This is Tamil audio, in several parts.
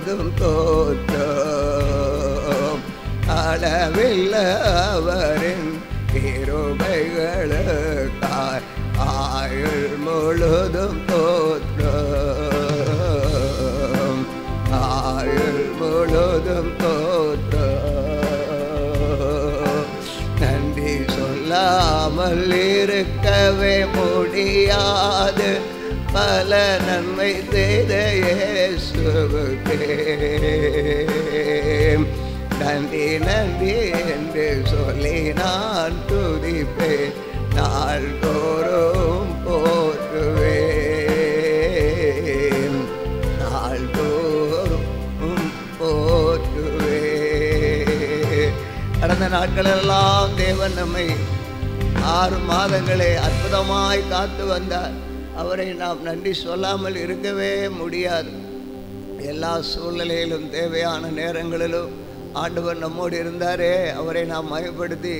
முழுதும் தோற்றம். அளவில்ல அவரின் கிருபைகளுக்காய் ஆயுள் முழுதும் தோற்றம். ஆயுள் முழுதும் தோற்றம். நன்றி சொல்லாமல் இருக்கவே முடியாது, பல நன்மை செய்த இயேசுவுக்கே நன்றி நன்றி என்று சொல்லி நான் துதிப்பேன், நாள்தோறும் போற்றுவேன், நாள்தோறும் போற்றுவேன். கடந்த நாட்களெல்லாம் தேவன் நம்மை 6 மாதங்களே அற்புதமாய் காத்து வந்தார். அவரை நாம் நன்றி சொல்லாமல் இருக்கவே முடியாது. எல்லா சூழ்நிலையிலும் தேவையான நேரங்களிலும் ஆண்டவர் நம்மோடு இருந்தாரே, அவரை நாம் மகிமைப்படுத்தி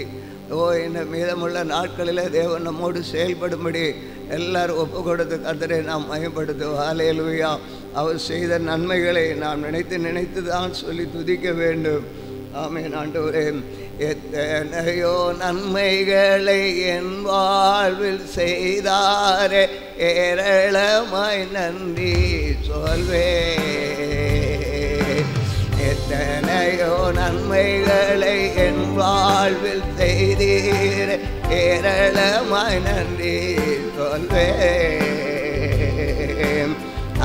இந்த மீதமுள்ள நாட்களில் தேவன் நம்மோடு செயல்படும்படி எல்லாரும் ஒப்பு கொடுத்து கர்த்தரை நாம் மகிமைப்படுத்துவோம். ஹல்லேலூயா. அவர் செய்த நன்மைகளை நாம் நினைத்து தான் சொல்லி துதிக்க வேண்டும். ஆமென். ஆண்டவரே, எத்தனையோ நன்மைகளை என் வாழ்வில் செய்தாரே, ஏராளமாய் நன்றி சொல்வேன். எத்தனையோ நன்மைகளை என் வாழ்வில் செய்தீரே, ஏராளமாய் நன்றி சொல்வேன்.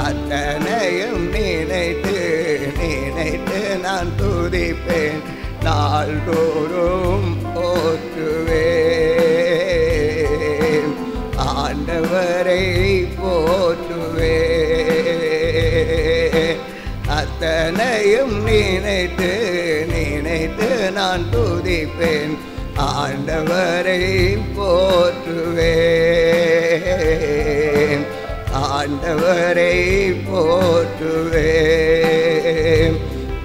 அத்தனையும் நினைத்து நான் துதிப்பேன், நாள்தோறும் போற்றுவேன், ஆண்டவரை போற்றுவேன். அத்தனையும் நினைத்து நான் துதிப்பேன், ஆண்டவரை போற்றுவேன், ஆண்டவரை போற்றுவேன்.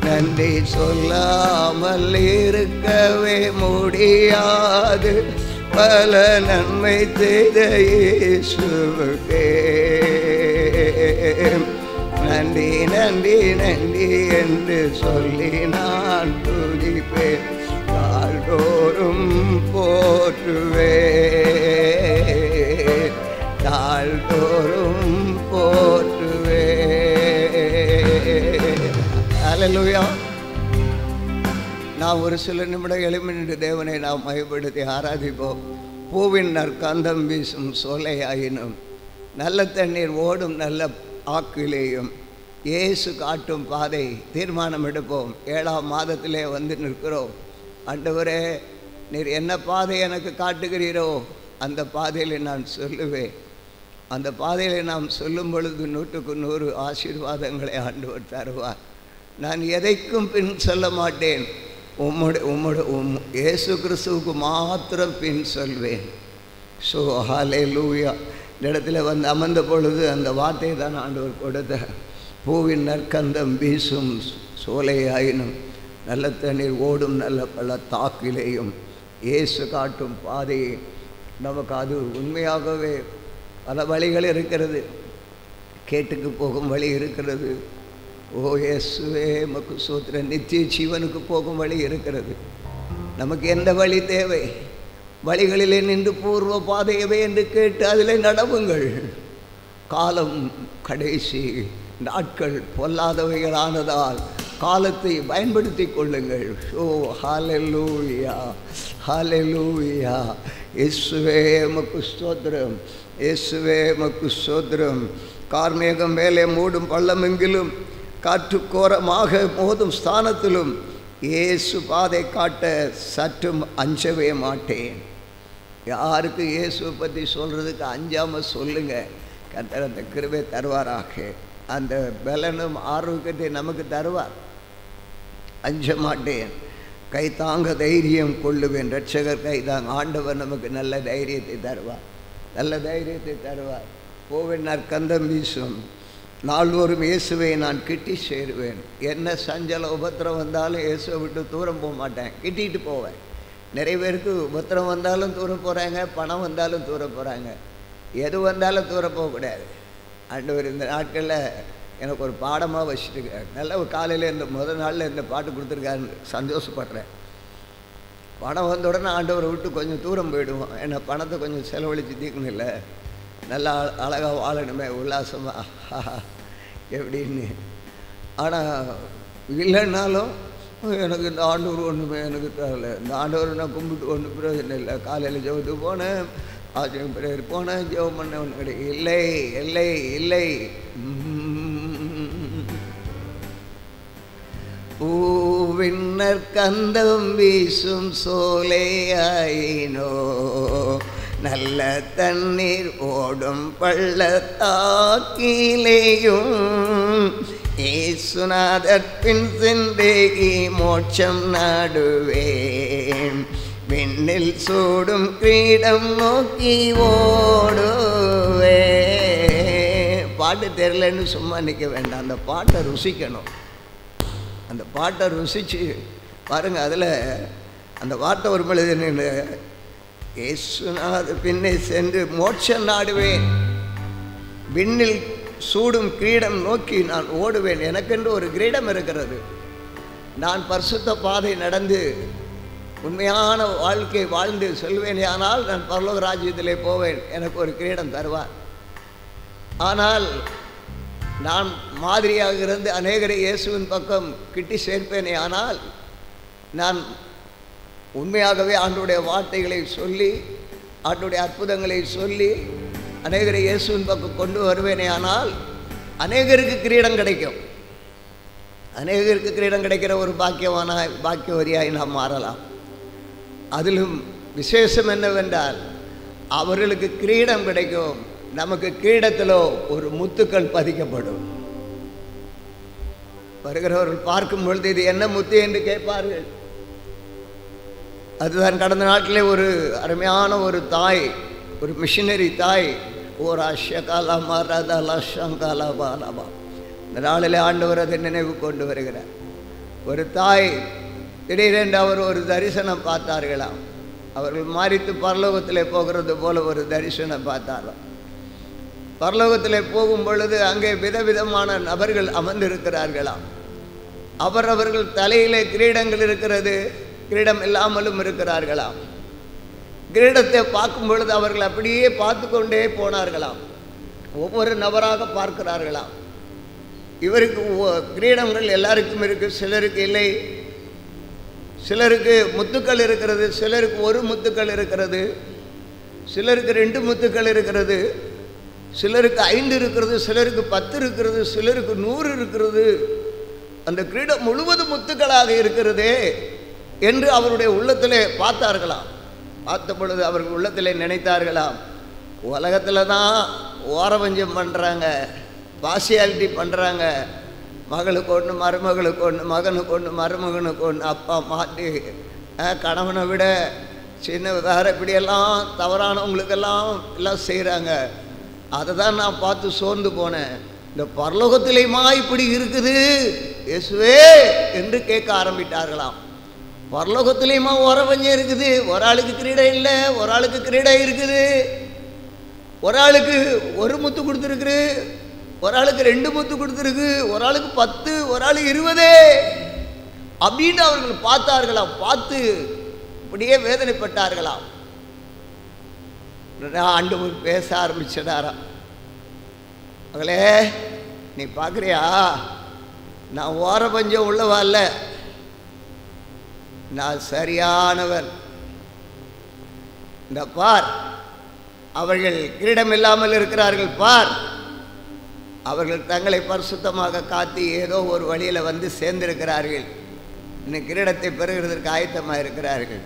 நன்றி சொல்லாமல் இருக்கவே முடியாது, பல நன்மை செய்த இயேசுவுக்கே நன்றி நன்றி நன்றி என்று சொல்லி நான் துதிப்பேன், நாள்தோறும் போற்றுவேன், நாள்தோறும் போற்றுவேன். ஹல்லேலூயா. நாம் ஒரு சில நிமிடம் எழும்பி நின்று தேவனை நாம் மகிமைப்படுத்தி ஆராதிப்போம். பூவின் நற்கந்தம் வீசும் சோலையாயினும், நல்ல தண்ணீர் ஓடும் நல்ல ஆக்கிலேயும் இயேசு காட்டும் பாதை தீர்மானம் எடுப்போம். 7ஆம் மாதத்திலே வந்து நிற்கிறோம். ஆண்டவரே, நீர் என்ன பாதை எனக்கு காட்டுகிறீரோ அந்த பாதையில் நான் சொல்லுவேன். அந்த பாதையில் நாம் சொல்லும் பொழுது 100க்கு 100 ஆசீர்வாதங்களை ஆண்டவர் தருவார். நான் எதைக்கும் பின் சொல்ல மாட்டேன், இயேசு கிறிஸ்துவுக்கு மாத்திரம் பின் சொல்வேன். ஸோ ஹல்லேலூயா. இந்த இடத்துல வந்து அமர்ந்த பொழுது அந்த வார்த்தையை தான் ஆண்டவர் கொடுத்த. பூவின் நற்கந்தம் வீசும் சோலையாயினும், நல்ல தண்ணீர் ஓடும் நல்ல பல தாக்கிலேயும் இயேசு காட்டும் பாதையை நமக்கு அது உண்மையாகவே பல வழிகள் இருக்கிறது. கேட்டுக்கு போகும் வழி இருக்கிறது. ஓ இயேசுவே உமக்கு ஸ்தோத்திரம். நித்திய ஜீவனுக்கு போகும் வழி இருக்கிறது. நமக்கு எந்த வழி தேவை? வழிகளிலே நின்று பூர்வ பாதையவே என்று கேட்டு அதில் நடவுங்கள். காலம் கடைசி நாட்கள் பொல்லாதவைகளானதால் காலத்தை பயன்படுத்தி கொள்ளுங்கள். ஓ ஹல்லேலூயா, ஹல்லேலூயா. இயேசுவே உமக்கு ஸ்தோத்திரம், இயேசுவே உமக்கு ஸ்தோத்திரம். கார்மேகம் மேலே மூடும் பள்ளமெங்கிலும், காற்று கோரமாக மோதும் ஸ்தானத்திலும் இயேசு பாதை காட்ட சற்றும் அஞ்சவே மாட்டேன். யாருக்கு இயேசுவை பற்றி சொல்கிறதுக்கு அஞ்சாமல் சொல்லுங்கள். கர்த்தர் அந்த கிருபை தருவாராக. அந்த பலனும் ஆரோக்கியத்தை நமக்கு தருவார். அஞ்ச மாட்டேன், கை தாங்க தைரியம் கொள்ளுவேன். ரட்சகர் கை தாங்க. ஆண்டவர் நமக்கு நல்ல தைரியத்தை தருவார், நல்ல தைரியத்தை தருவார். பூவின் நற்கந்தம் வீசும், நாள்தோறும் இயேசுவை நான் கிட்டி சேருவேன். என்ன சஞ்சல உபத்திரம் வந்தாலும் இயேசுவை விட்டு தூரம் போக மாட்டேன், கிட்டிகிட்டு போவேன். நிறைய பேருக்கு உபத்திரம் வந்தாலும் தூரம் போகிறாங்க, பணம் வந்தாலும் தூரம் போகிறாங்க. எது வந்தாலும் தூரம் போகக்கூடாது. ஆண்டவர் இந்த நாட்களில் எனக்கு ஒரு பாடமாக வச்சுருக்காரு. நல்ல ஒரு காலையில் இந்த முதல் நாளில் இந்த பாட்டு கொடுத்துருக்காருன்னு சந்தோஷப்படுறேன். பணம் வந்த உடனே ஆண்டவரை விட்டு கொஞ்சம் தூரம் போயிடுவோம். ஏன்னா பணத்தை கொஞ்சம் செலவழித்து தீக்கணும், இல்லை நல்லா அழகாக வாழணுமே உல்லாசமாக எப்படின்னு. ஆனால் இல்லைன்னாலும் எனக்கு இந்த ஆண்டவர் ஒன்றுமே எனக்கு தரல. இந்த ஆண்டவர் நான் கும்பிட்டு ஒன்றும் பிரயோஜனம் இல்லை. காலையில் ஜெபத்துக்கு போனேன், ஆச்சரியம் பிரேயர் போனேன், ஜெபம் பண்ண ஒன்று கிடையாது. இல்லை இல்லை இல்லை. பூவின்னர் கந்தம் வீசும் சோலையாயினோ, நல்ல தண்ணீர் ஓடும் பள்ளத்தாக்கிலேயும் ஏசுநாதர் பின் சென்றே மோட்சம் நாடுவேன், விண்ணில் சூடும் கிரீடம் நோக்கி ஓடுவே. பாட்டு தெரியலன்னு சும்மா நிற்க வேண்டாம், அந்த பாட்டை ருசிக்கணும். அந்த பாட்டை ருசித்து பாருங்கள். அதில் அந்த வார்த்தை ஒரு பொழுது நின்று ஏசுநாதர் பின்னே சென்று மோட்சம் நாடுவேன், விண்ணில் சூடும் கிரீடம் நோக்கி நான் ஓடுவேன். எனக்கென்று ஒரு கிரீடம் இருக்கிறது. நான் பரிசுத்த பாதை நடந்து உண்மையான வாழ்க்கை வாழ்ந்து சொல்வேனே ஆனால் நான் பரலோக ராஜ்யத்திலே போவேன், எனக்கு ஒரு கிரீடம் தருவார். ஆனால் நான் மாதிரியாக இருந்து அநேகரை இயேசுவின் பக்கம் கிட்டி சேர்ப்பேனே ஆனால், நான் உண்மையாகவே ஆண்டவருடைய வார்த்தைகளை சொல்லி ஆண்டவருடைய அற்புதங்களை சொல்லி அநேகரை இயேசுவின் பக்கம் கொண்டு வருவேனே ஆனால் அநேகருக்கு கிரீடம் கிடைக்கும். அநேகருக்கு கிரீடம் கிடைக்கிற ஒரு பாக்கியவதியாய் நாம் மாறலாம். அதிலும் விசேஷம் என்னவென்றால் அவர்களுக்கு கிரீடம் கிடைக்கும், நமக்கு கிரீடத்திலோ ஒரு முத்துக்கள் பதிக்கப்படும். வருகிறவர்கள் பார்க்கும் பொழுது இது என்ன முத்து என்று கேட்பார்கள். அதுதான் கடந்த நாட்டிலே ஒரு அருமையான ஒரு தாய், ஒரு மிஷினரி தாய், ஓர் அஷகாலமா ரதலஷங்காலபாலபா, இந்த நாளிலே ஆண்டவர் அதை நினைவு கொண்டு வருகிறார். ஒரு தாய் திடீரென்று அவர் ஒரு தரிசனம் பார்த்தார்களாம். அவர்கள் மாறித்து பரலோகத்திலே போகிறது போல ஒரு தரிசனம் பார்த்தாராம். பரலோகத்திலே போகும் பொழுது அங்கே விதவிதமான நபர்கள் அமர்ந்திருக்கிறார்களாம். அவர்கள் தலையிலே கிரீடங்கள் இருக்கிறது, கிரீடம் இல்லாமலும் இருக்கிறார்களாம். கிரீடத்தை பார்க்கும் பொழுது அவர்கள் அப்படியே பார்த்து கொண்டே போனார்களாம். ஒவ்வொரு நபராக பார்க்கிறார்களாம். இவருக்கு கிரீடங்கள் எல்லாருக்கும் இருக்குது, சிலருக்கு இல்லை. சிலருக்கு முத்துக்கள் இருக்கிறது, சிலருக்கு ஒரு முத்துக்கள் இருக்கிறது, சிலருக்கு 2 முத்துக்கள் இருக்கிறது, சிலருக்கு 5 இருக்கிறது, சிலருக்கு 10 இருக்கிறது, சிலருக்கு 100 இருக்கிறது. அந்த கிரீடம் முழுவதும் முத்துக்களாக இருக்கிறதே என்று அவருடைய உள்ளத்திலே பார்த்தார்களாம். பார்த்த பொழுது அவர்கள் உள்ளத்திலே நினைத்தார்களாம், உலகத்தில் தான் ஓரவஞ்சம் பண்ணுறாங்க, பார்சியாலிட்டி பண்ணுறாங்க. மகளுக்கு ஒன்று, மருமகளுக்கு ஒன்று, மகனுக்கு ஒன்று, மருமகனுக்கு ஒன்று, அப்பா மாட்டி கணவனை விட சின்ன வேறு இப்படியெல்லாம் தவறானவங்களுக்கெல்லாம் எல்லாம் செய்கிறாங்க. அதை தான் நான் பார்த்து சோர்ந்து போனேன். இந்த பரலோகத்திலேயுமா இப்படி இருக்குது இயேசுவே என்று கேட்க ஆரம்பித்தார்களாம். பரலோகத்திலேயுமா ஓரவஞ்சம் இருக்குது? ஒரு ஆளுக்கு கிரீடம் இல்லை, ஒரு ஆளுக்கு கிரீடம் இருக்குது. ஒரு ஆளுக்கு ஒரு முத்து கொடுத்துருக்கு, ஒரு ஆளுக்கு 2 முத்து கொடுத்துருக்கு, ஒரு ஆளுக்கு 10, ஒரு ஆளு 20 அப்படின்னு அவர்கள் பார்த்தார்களாம். பார்த்து அப்படியே வேதனைப்பட்டார்களாம். ஆண்டவர் பேச ஆரம்பிச்சிடாராம். மகளே, நீ பார்க்குறியா, நான் ஓரபஞ்சம் உள்ளவா இல்ல, நான் சரியானவன். இந்த பார், அவர்கள் கிரீடம் இல்லாமல் இருக்கிறார்கள் பார். அவர்கள் தங்களை பரிசுத்தமாக காத்து ஏதோ ஒரு வழியில் வந்து சேர்ந்திருக்கிறார்கள். இன்னும் கிரீடத்தை பெறுகிறதற்கு ஆயத்தமாக இருக்கிறார்கள்.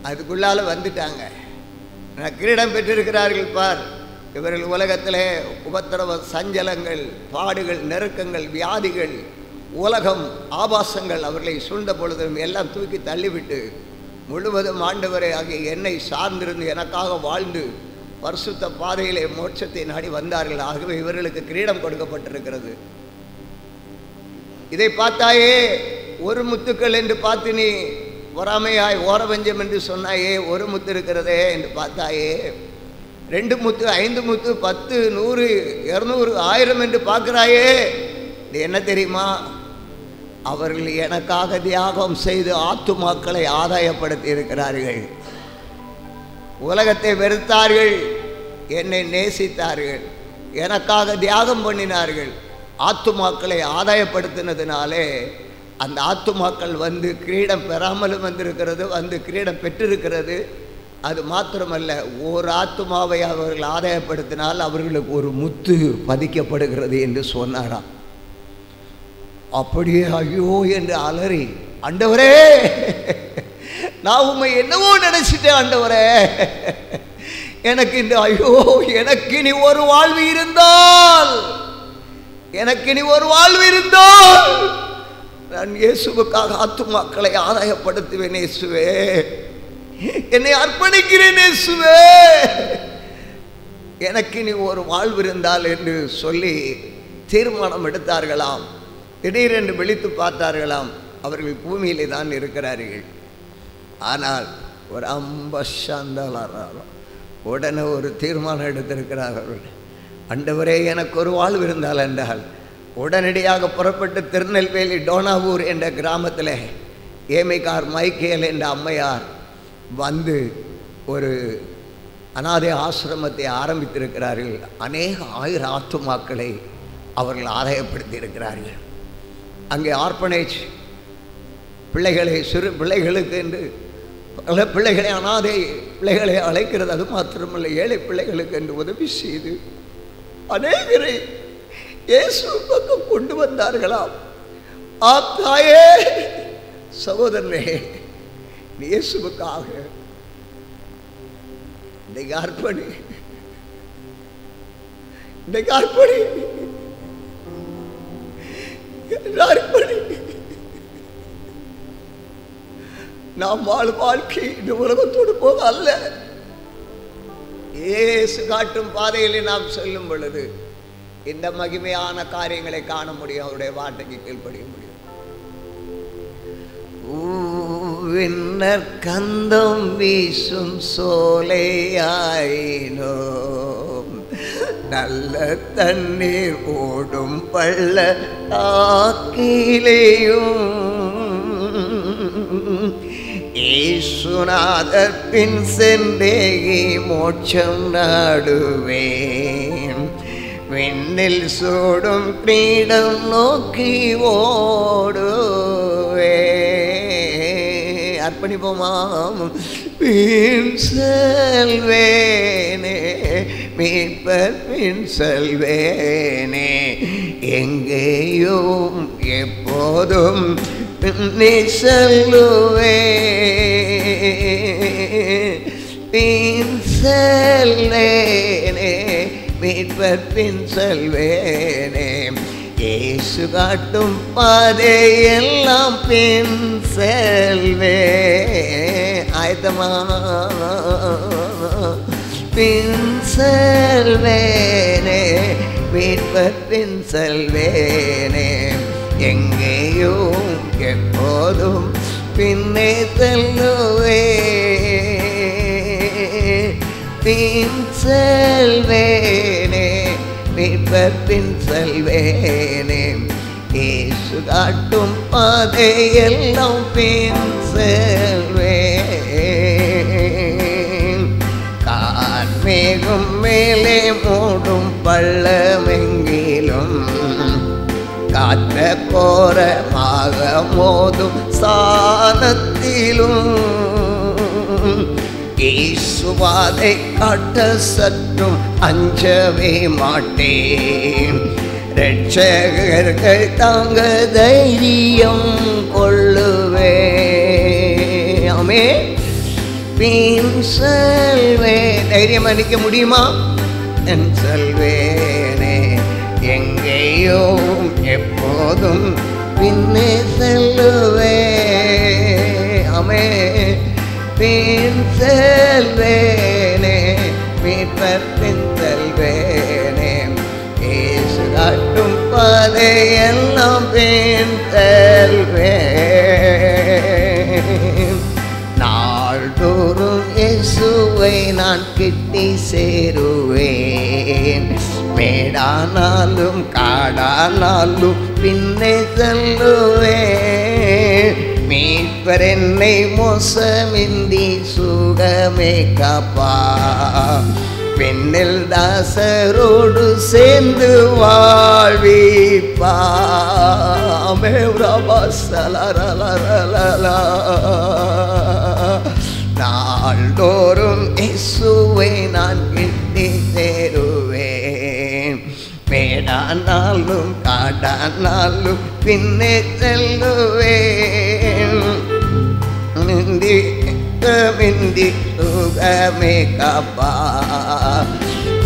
அதுக்குள்ளால வந்துட்டாங்க. கிரீடம் பெற்றிருக்கிறார்கள் பார். இவர்கள் உலகத்திலே உபத்திரவ சஞ்சலங்கள், பாடுகள், நெருக்கங்கள், வியாதிகள், உலகம், ஆபாசங்கள் அவர்களை சூழ்ந்த பொழுதும் எல்லாம் தூக்கி தள்ளிவிட்டு முழுவதும் ஆண்டவரே ஆகிய என்னை சார்ந்திருந்து எனக்காக வாழ்ந்து பரிசுத்த பாதையிலே மோட்சத்தை நாடி வந்தார்கள். ஆகவே இவர்களுக்கு கிரீடம் கொடுக்கப்பட்டிருக்கிறது. இதை பார்த்தாயே, ஒரு முத்துக்கள் என்று பார்த்து நீ பொறாமையாய் ஓரவஞ்சம் என்று சொன்னாயே, ஒரு முத்து இருக்கிறதே என்று பார்த்தாயே, 2 முத்து 5 முத்து 10 100 200 1000 என்று பார்க்கிறாயே, இது என்ன தெரியுமா? அவர்கள் எனக்காக தியாகம் செய்து ஆத்துமாக்களை ஆதாயப்படுத்தி இருக்கிறார்கள். உலகத்தை வெறுத்தார்கள், என்னை நேசித்தார்கள், எனக்காக தியாகம் பண்ணினார்கள். ஆத்துமாக்களை ஆதாயப்படுத்தினதுனாலே அந்த ஆத்துமாக்கள் வந்து கிரீடம் பெறாமலும் வந்திருக்கிறது, வந்து கிரீடம் பெற்றிருக்கிறது. அது மாத்திரமல்ல, ஒரு ஆத்துமாவை அவர்கள் ஆதாயப்படுத்தினால் அவர்களுக்கு ஒரு முத்து பதிக்கப்படுகிறது என்று சொன்னாராம். அப்படியே ஐயோ என்று அலறி, ஆண்டவரே நான் உண்மை என்னவோ நினைச்சிட்டேன் ஆண்டவரே, எனக்கு இந்த ஐயோ எனக்கு இனி ஒரு வாழ்வு இருந்தால், எனக்கு இனி ஒரு வாழ்வு இருந்தால் நான் இயேசுவுக்காக ஆத்துமாக்களை ஆதாயப்படுத்துவேன். இயேசுவே, என்னை அர்ப்பணிக்கிறேன். இயேசுவே, எனக்கு இனி ஒரு வாழ்வு இருந்தால் என்று சொல்லி தீர்மானம் எடுத்தார்களாம். திடீரென்று விழித்து பார்த்தார்களாம், அவர்கள் பூமியிலே தான் இருக்கிறார்கள். ஆனால் ஒரு அம்பஷாந்தாலும் உடனே ஒரு தீர்மானம் எடுத்திருக்கிறார்கள். ஆண்டவரே, எனக்கு ஒரு வாழ்வு இருந்தால் என்றால் உடனடியாக புறப்பட்டு திருநெல்வேலி டோனாவூர் என்ற கிராமத்தில் ஏமைக்கார் மைக்கேல் என்ற அம்மையார் வந்து ஒரு அநாதை ஆசிரமத்தை ஆரம்பித்திருக்கிறார்கள். அநேக 1000 ஆத்துமாக்களை அவர்கள் ஆதாயப்படுத்தி இருக்கிறார்கள். அங்கே ஆர்பனேஜ் பிள்ளைகளை, சிறு பிள்ளைகளுக்கு என்று பல பிள்ளைகளை, அநாதை பிள்ளைகளை அழைக்கிறது. அது மாத்திரமல்ல, ஏழை பிள்ளைகளுக்கு என்று உதவி செய்து அநேகரை இயேசு பக்கம் கொண்டு வந்தார்களாம். தாயே, சகோதரனே, இயேசுவுக்காக இன்றைக்கு அர்ப்பணி, இன்றைக்கு அர்ப்பணி, அர்ப்பணி. நாம் வாழும் வாழ்க்கை இந்த உலகத்தோடு போக அல்ல, இயேசு காட்டும் பாதையிலே நாம் செல்லும் பொழுது இந்த மகிமையான காரியங்களை காண முடியும், அவருடைய வார்த்தைக்கு கீழ்ப்படிய முடியும். விண்ணர் கந்தம் வீசும் சோலையாயினோ, நல்ல தண்ணீர் ஓடும் பள்ள ஆக்கிலேயும் ஏசுநாதர் பின் சென்றே மோட்சம் நாடுவேன், விண்ணில் சூடும் கிரீடம் நோக்கி ஓடுவே. அர்ப்பணிப்போமாம். பின் செல்வேனே, மீட்பர் பின் செல்வேனே, எங்கேயும் எப்போதும் பின்னே செல்லுவே. பின் செல்வேனே, மீட்பர் பின் செல்வேனே, இயேசு காட்டும் பாதையெல்லாம் பின் செல்வே. ஆயத்தமா? பின் செல்வேனே, மீட்பர் பின் செல்வேனே, எங்கேயும் எப்போதும் பின்னே செல்லுவே. பின் செல்வேனே, மீட்பர் பின் செல்வேனே, இயேசு காட்டும் பாதையெல்லாம் பின் செல்வேன். கார்மேகம் மேலே மூடும் பள்ளமெங்கிலும், காற்ற கோரமாக மோதும் சானத்திலும், இயேசுவாதை காட்ட சற்றும் அஞ்சவே மாட்டேன். இரட்சகர்கள் தாங்க தைரியம் கொள்ளுவே. ஆமென். பின் செல்வேன். தைரியம் அளிக்க முடியுமா? என் செல்வேனே, எங்கேயும் எப்போதும் பின்னே செல்லுவே. ஆமென். பின் செல்வேனே, மீட்பர் பின் செல்வேனே, இயேசு காட்டும் பாதையெல்லாம் பின் செல்வேன். நாள்தோறும் இயேசுவை நான் கிட்டி சேரு பின்னே செல்லுவேன். மீட்பர் என்னை மோசமின்றி சுகமே காப்பா. பெண்ணில் தாசரோடு சேர்ந்து வாழ்விப்பா. நாள்தோறும் இயேசுவை நான் கிட்டி சேருவேன். மேடானாலும் காடானாலும் பின்னே செல்லுவேன். மிந்தி சுகமே காப்பா.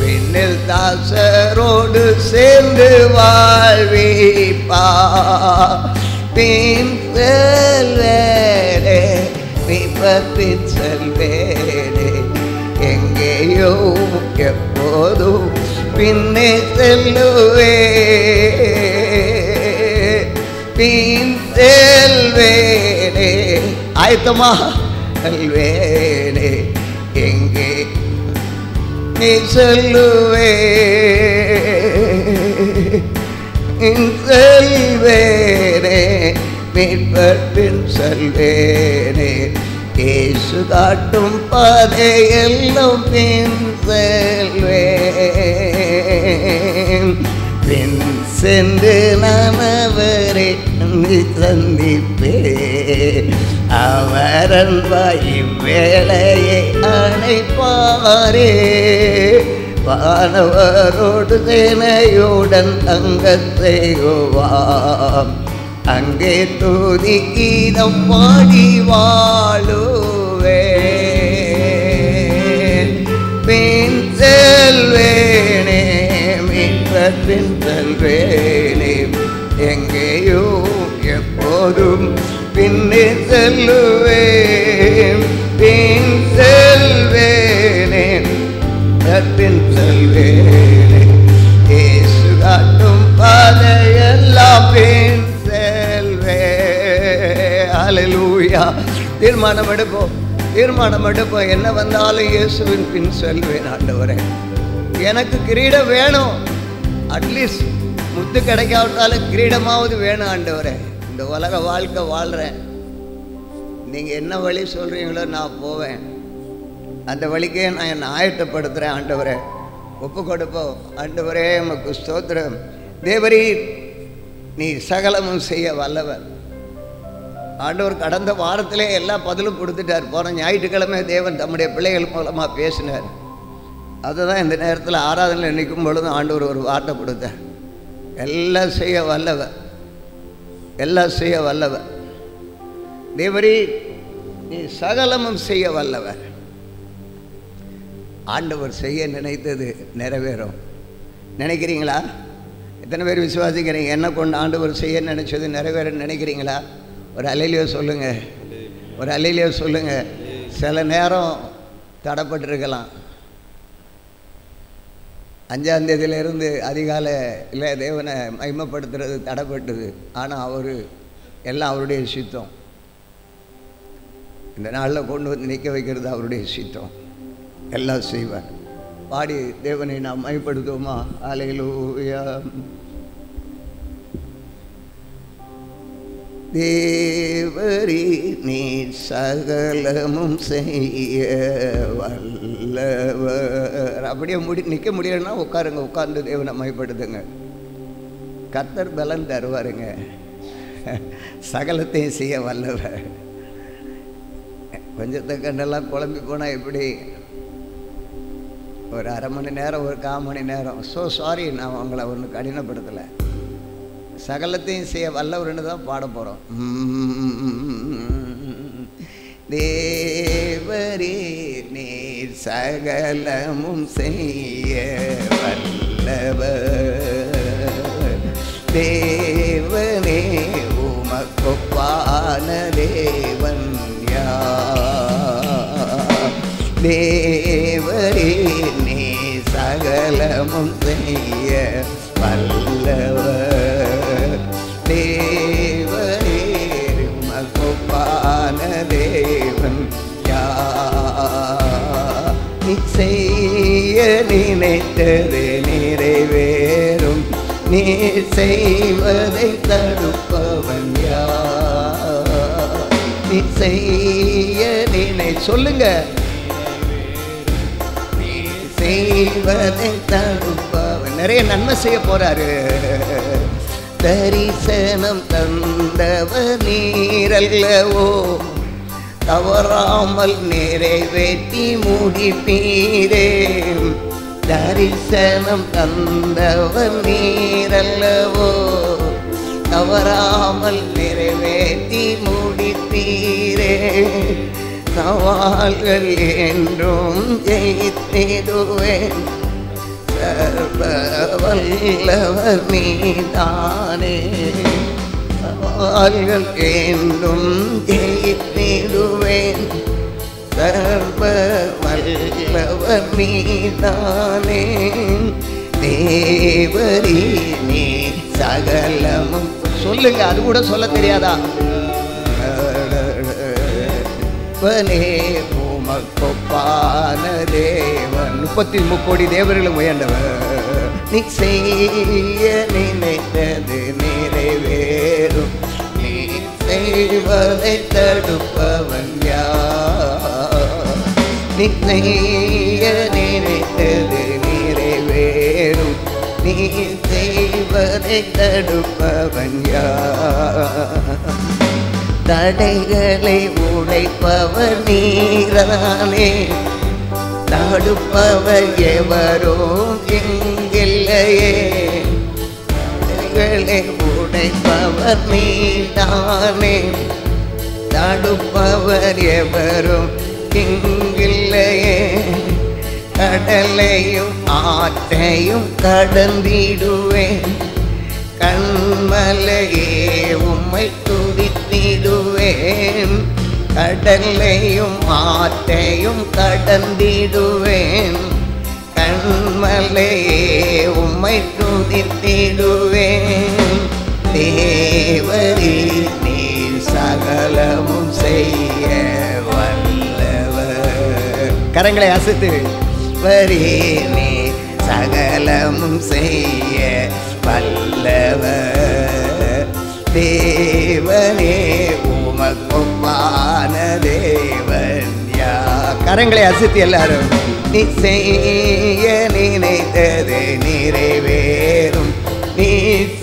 பின்னில் தாசரோடு சேர்ந்து வாழ்விப்பா. பின் செல்வேனே பின் செல்வேனே எங்கேயோ எப்போதும் பின்னே செல்லுவே. பின் செல்வேனே ஆயத்தமா செல்வேனே எங்கே நீ செல்லுவே. செல்வேனே மீட்பர் பின் செல்வேனே. இயேசு காட்டும் பாதையெல்லாம் பின் செல்வேன். பின் சென்று நான் அவரை சந்திப்பேன். அவர் அன்பாய் இவ்வேளையை அணைப்பாரே. வானவரோடு சேனையுடன் தங்கச் செய்வார். அங்கே துதி கீதம் பாடி வாழுவேன். பின் செல்வேனே மீட்பர் பின் செல்வேனே எங்கேயோ எப்போதும் பின்னே செல்லுவேன். பின் செல்வேனே பின் செல்வேனே. இயேசு காட்டும் பாதையெல்லாம் பின் செல்வேன். அல்லேலூயா. தீர்மானம் எடுப்போம், தீர்மானம் எடுப்போம். என்ன வந்தாலும் இயேசுவின் பின் செல்வேன். ஆண்டவரே எனக்கு கிரீடம் வேணும். அட்லீஸ்ட் முத்து கிடைக்காவிட்டாலும் கிரீடமாவது வேணும். ஆண்டவரே இந்த உலக வாழ்க்கை வாழ்கிறேன். நீங்கள் என்ன வழி சொல்கிறீங்களோ நான் போவேன். அந்த வழிக்கே நான் என்னை ஆயத்தப்படுத்துகிறேன். ஆண்டவரே ஒப்பு கொடுப்போம். ஆண்டவரே உமக்கு ஸ்தோத்திரம். தேவரீர் நீ சகலமும் செய்ய வல்லவர். ஆண்டவர் கடந்த வாரத்திலே எல்லா பதிலும் கொடுத்துட்டார். போன ஞாயிற்றுக்கிழமை தேவன் தம்முடைய பிள்ளைகள் மூலமாக பேசினார். அதுதான் இந்த நேரத்தில் ஆராதனையில் நிற்கும் பொழுதும் ஆண்டவர் ஒரு வார்த்தை கொடுத்தார். எல்லாம் செய்ய வல்லவர், எல்லாம் செய்ய வல்லவர். தேவரீர் நீ சகலமும் செய்ய வல்லவர். ஆண்டவர் செய்ய நினைத்தது நிறைவேறும். நினைக்கிறீங்களா? எத்தனை பேர் விசுவாசிக்கிறீங்க? என்ன கொண்டு ஆண்டவர் செய்ய நினைச்சது நிறைவேறும் நினைக்கிறீங்களா? ஒரு அல்லேலூயா சொல்லுங்க, ஒரு அல்லேலூயா சொல்லுங்க. சில நேரம் தடைப்பட்டிருக்கலாம். 5ஆம் தேதியிலிருந்து அதிகாலை இல்லை தேவனை மகிமைப்படுத்துறது தடைப்பட்டது. ஆனால் அவர் எல்லாம் அவருடைய சித்தம். இந்த நாளில் கொண்டு வந்து நிற்க வைக்கிறது அவருடைய சித்தம். எல்லாம் செய்வார். பாடி தேவனை நாம் மகிமைப்படுத்துவோமா? அல்லேலூயா. தேவரீ நீ சகலமும் செய்ய வல்லவர். அப்படியே நிற்க முடியலன்னா உட்காருங்க, உட்கார்ந்து தேவனை மகிமைப்படுத்துங்க. கர்த்தர் பலன் தருவாருங்க. சகலத்தையும் செய்ய வல்லவர். கொஞ்சத்தை கண்டெல்லாம் குழம்பி போனால் எப்படி? ஒரு அரை மணி நேரம், ஒரு 1/4 மணி நேரம். ஸோ சாரி, நான் அவங்கள ஒன்றும் கடினப்படுத்தலை. சகலத்தையும் செய்ய வல்லவர்னு தான் பாட போகிறோம். தேவரே நீர் சகலமும் செய்ய வல்லவர். தேவனே உமக்கொப்பான தேவன் யார்? தேவரே நீ சகலமும் செய்ய வல்லவர். தேவரே உமக்கொப்பான தேவன் யார்? நீ செய்ய நினைத்தது நிறைவேறும். நீ செய்வதை தடுப்பவன் யார்? நீ செய்ய நினை சொல்லுங்க. நீ செய்வதை தடுப்பவன். நிறைய நன்மை செய்ய போறாரு. தரிசனம் தந்தவர் நீரல்லவோ, தவறாமல் நிறைவேற்றி முடிப்பீரே. தரிசனம் தந்தவர் நீரல்லவோ, தவறாமல் நிறைவேற்றி முடிப்பீரே. சவால்கள் என்றும் ஜெயித்திடுவேன், சர்வ வல்லவர் நீதானே. சவால்கள் என்றும் ஜெயித்திடுவேன், சர்வ வல்லவர் நீதானே. தேவரீ நீ சகலமும். சொல்லுங்க, அது கூட சொல்ல தெரியாதா? வனே உமக்கொப்பான தேவன். 33 கோடி தேவர்களும் உயர்ந்தவர். நீ செய்ய நினைத்தது நிறைவேறும், நீ செய்வதை தடுப்பவன் யார்? நீ செய்ய நினைத்தது நிறைவேறும், நீ செய்வதை தடுப்பவன் யார்? தடைகளை உடைப்பவர் நீரானே, தடுப்பவர் எவரோ எங்கில்லையே. தடைகளை உடைப்பவர் நீதானே, தடுப்பவர் எவரும் இங்கில்லையே. கடலையும் ஆற்றையும் கடந்திடுவேன், கண்மலையே உம்மை துதித்திடுவேன். கடலையும் ஆற்றையும் கடந்திடுவேன், கண்மலையே உம்மை துதித்திடுவேன். தேவரீ நீ சகலமும் செய்ய வல்லவர். கரங்களை அசைத்து, வரி நீ சகலமும் செய்ய வல்லவர். தேவனே உமக்கொப்பான தேவன் யார்? கரங்களை அசைத்து எல்லாரும். நீ செய்ய நினைத்தது நிறைவேறும், நீ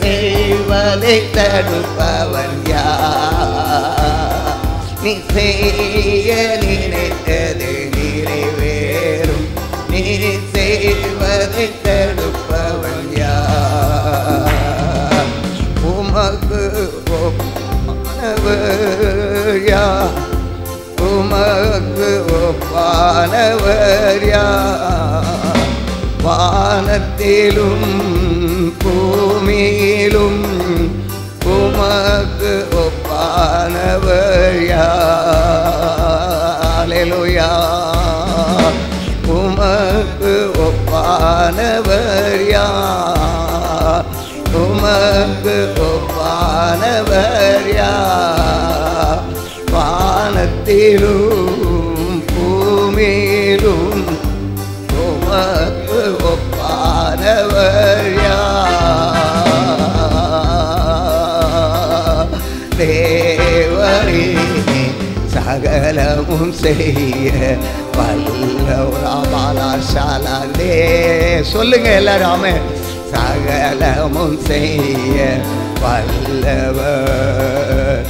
செய்வதை தடுப்பவன் யார்? நீ செய்ய நினைத்தது நிறைவேறும், நீ செய்வதை தடுப்பவன் யார்? உமக்கு ஒப்பானவர் யார்? உமக்கு ஒப்பானவர் யார்? வானத்திலும் பூமியிலும் உமக்கு ஒப்பானவர் யார்? அல்லேலூயா. உமக்கு ஒப்பானவர் யார்? உமக்கு ஒப்பானவர் யார்? வானத்திலும் பூமியிலும் உமக்கு ஒப்பானவர் யார்? தேவரே சகலமும் செய்ய வல்லவராமலாசாலே. சொல்லுங்க எல்லாரும். சகலமும் செய்ய வல்லவர்.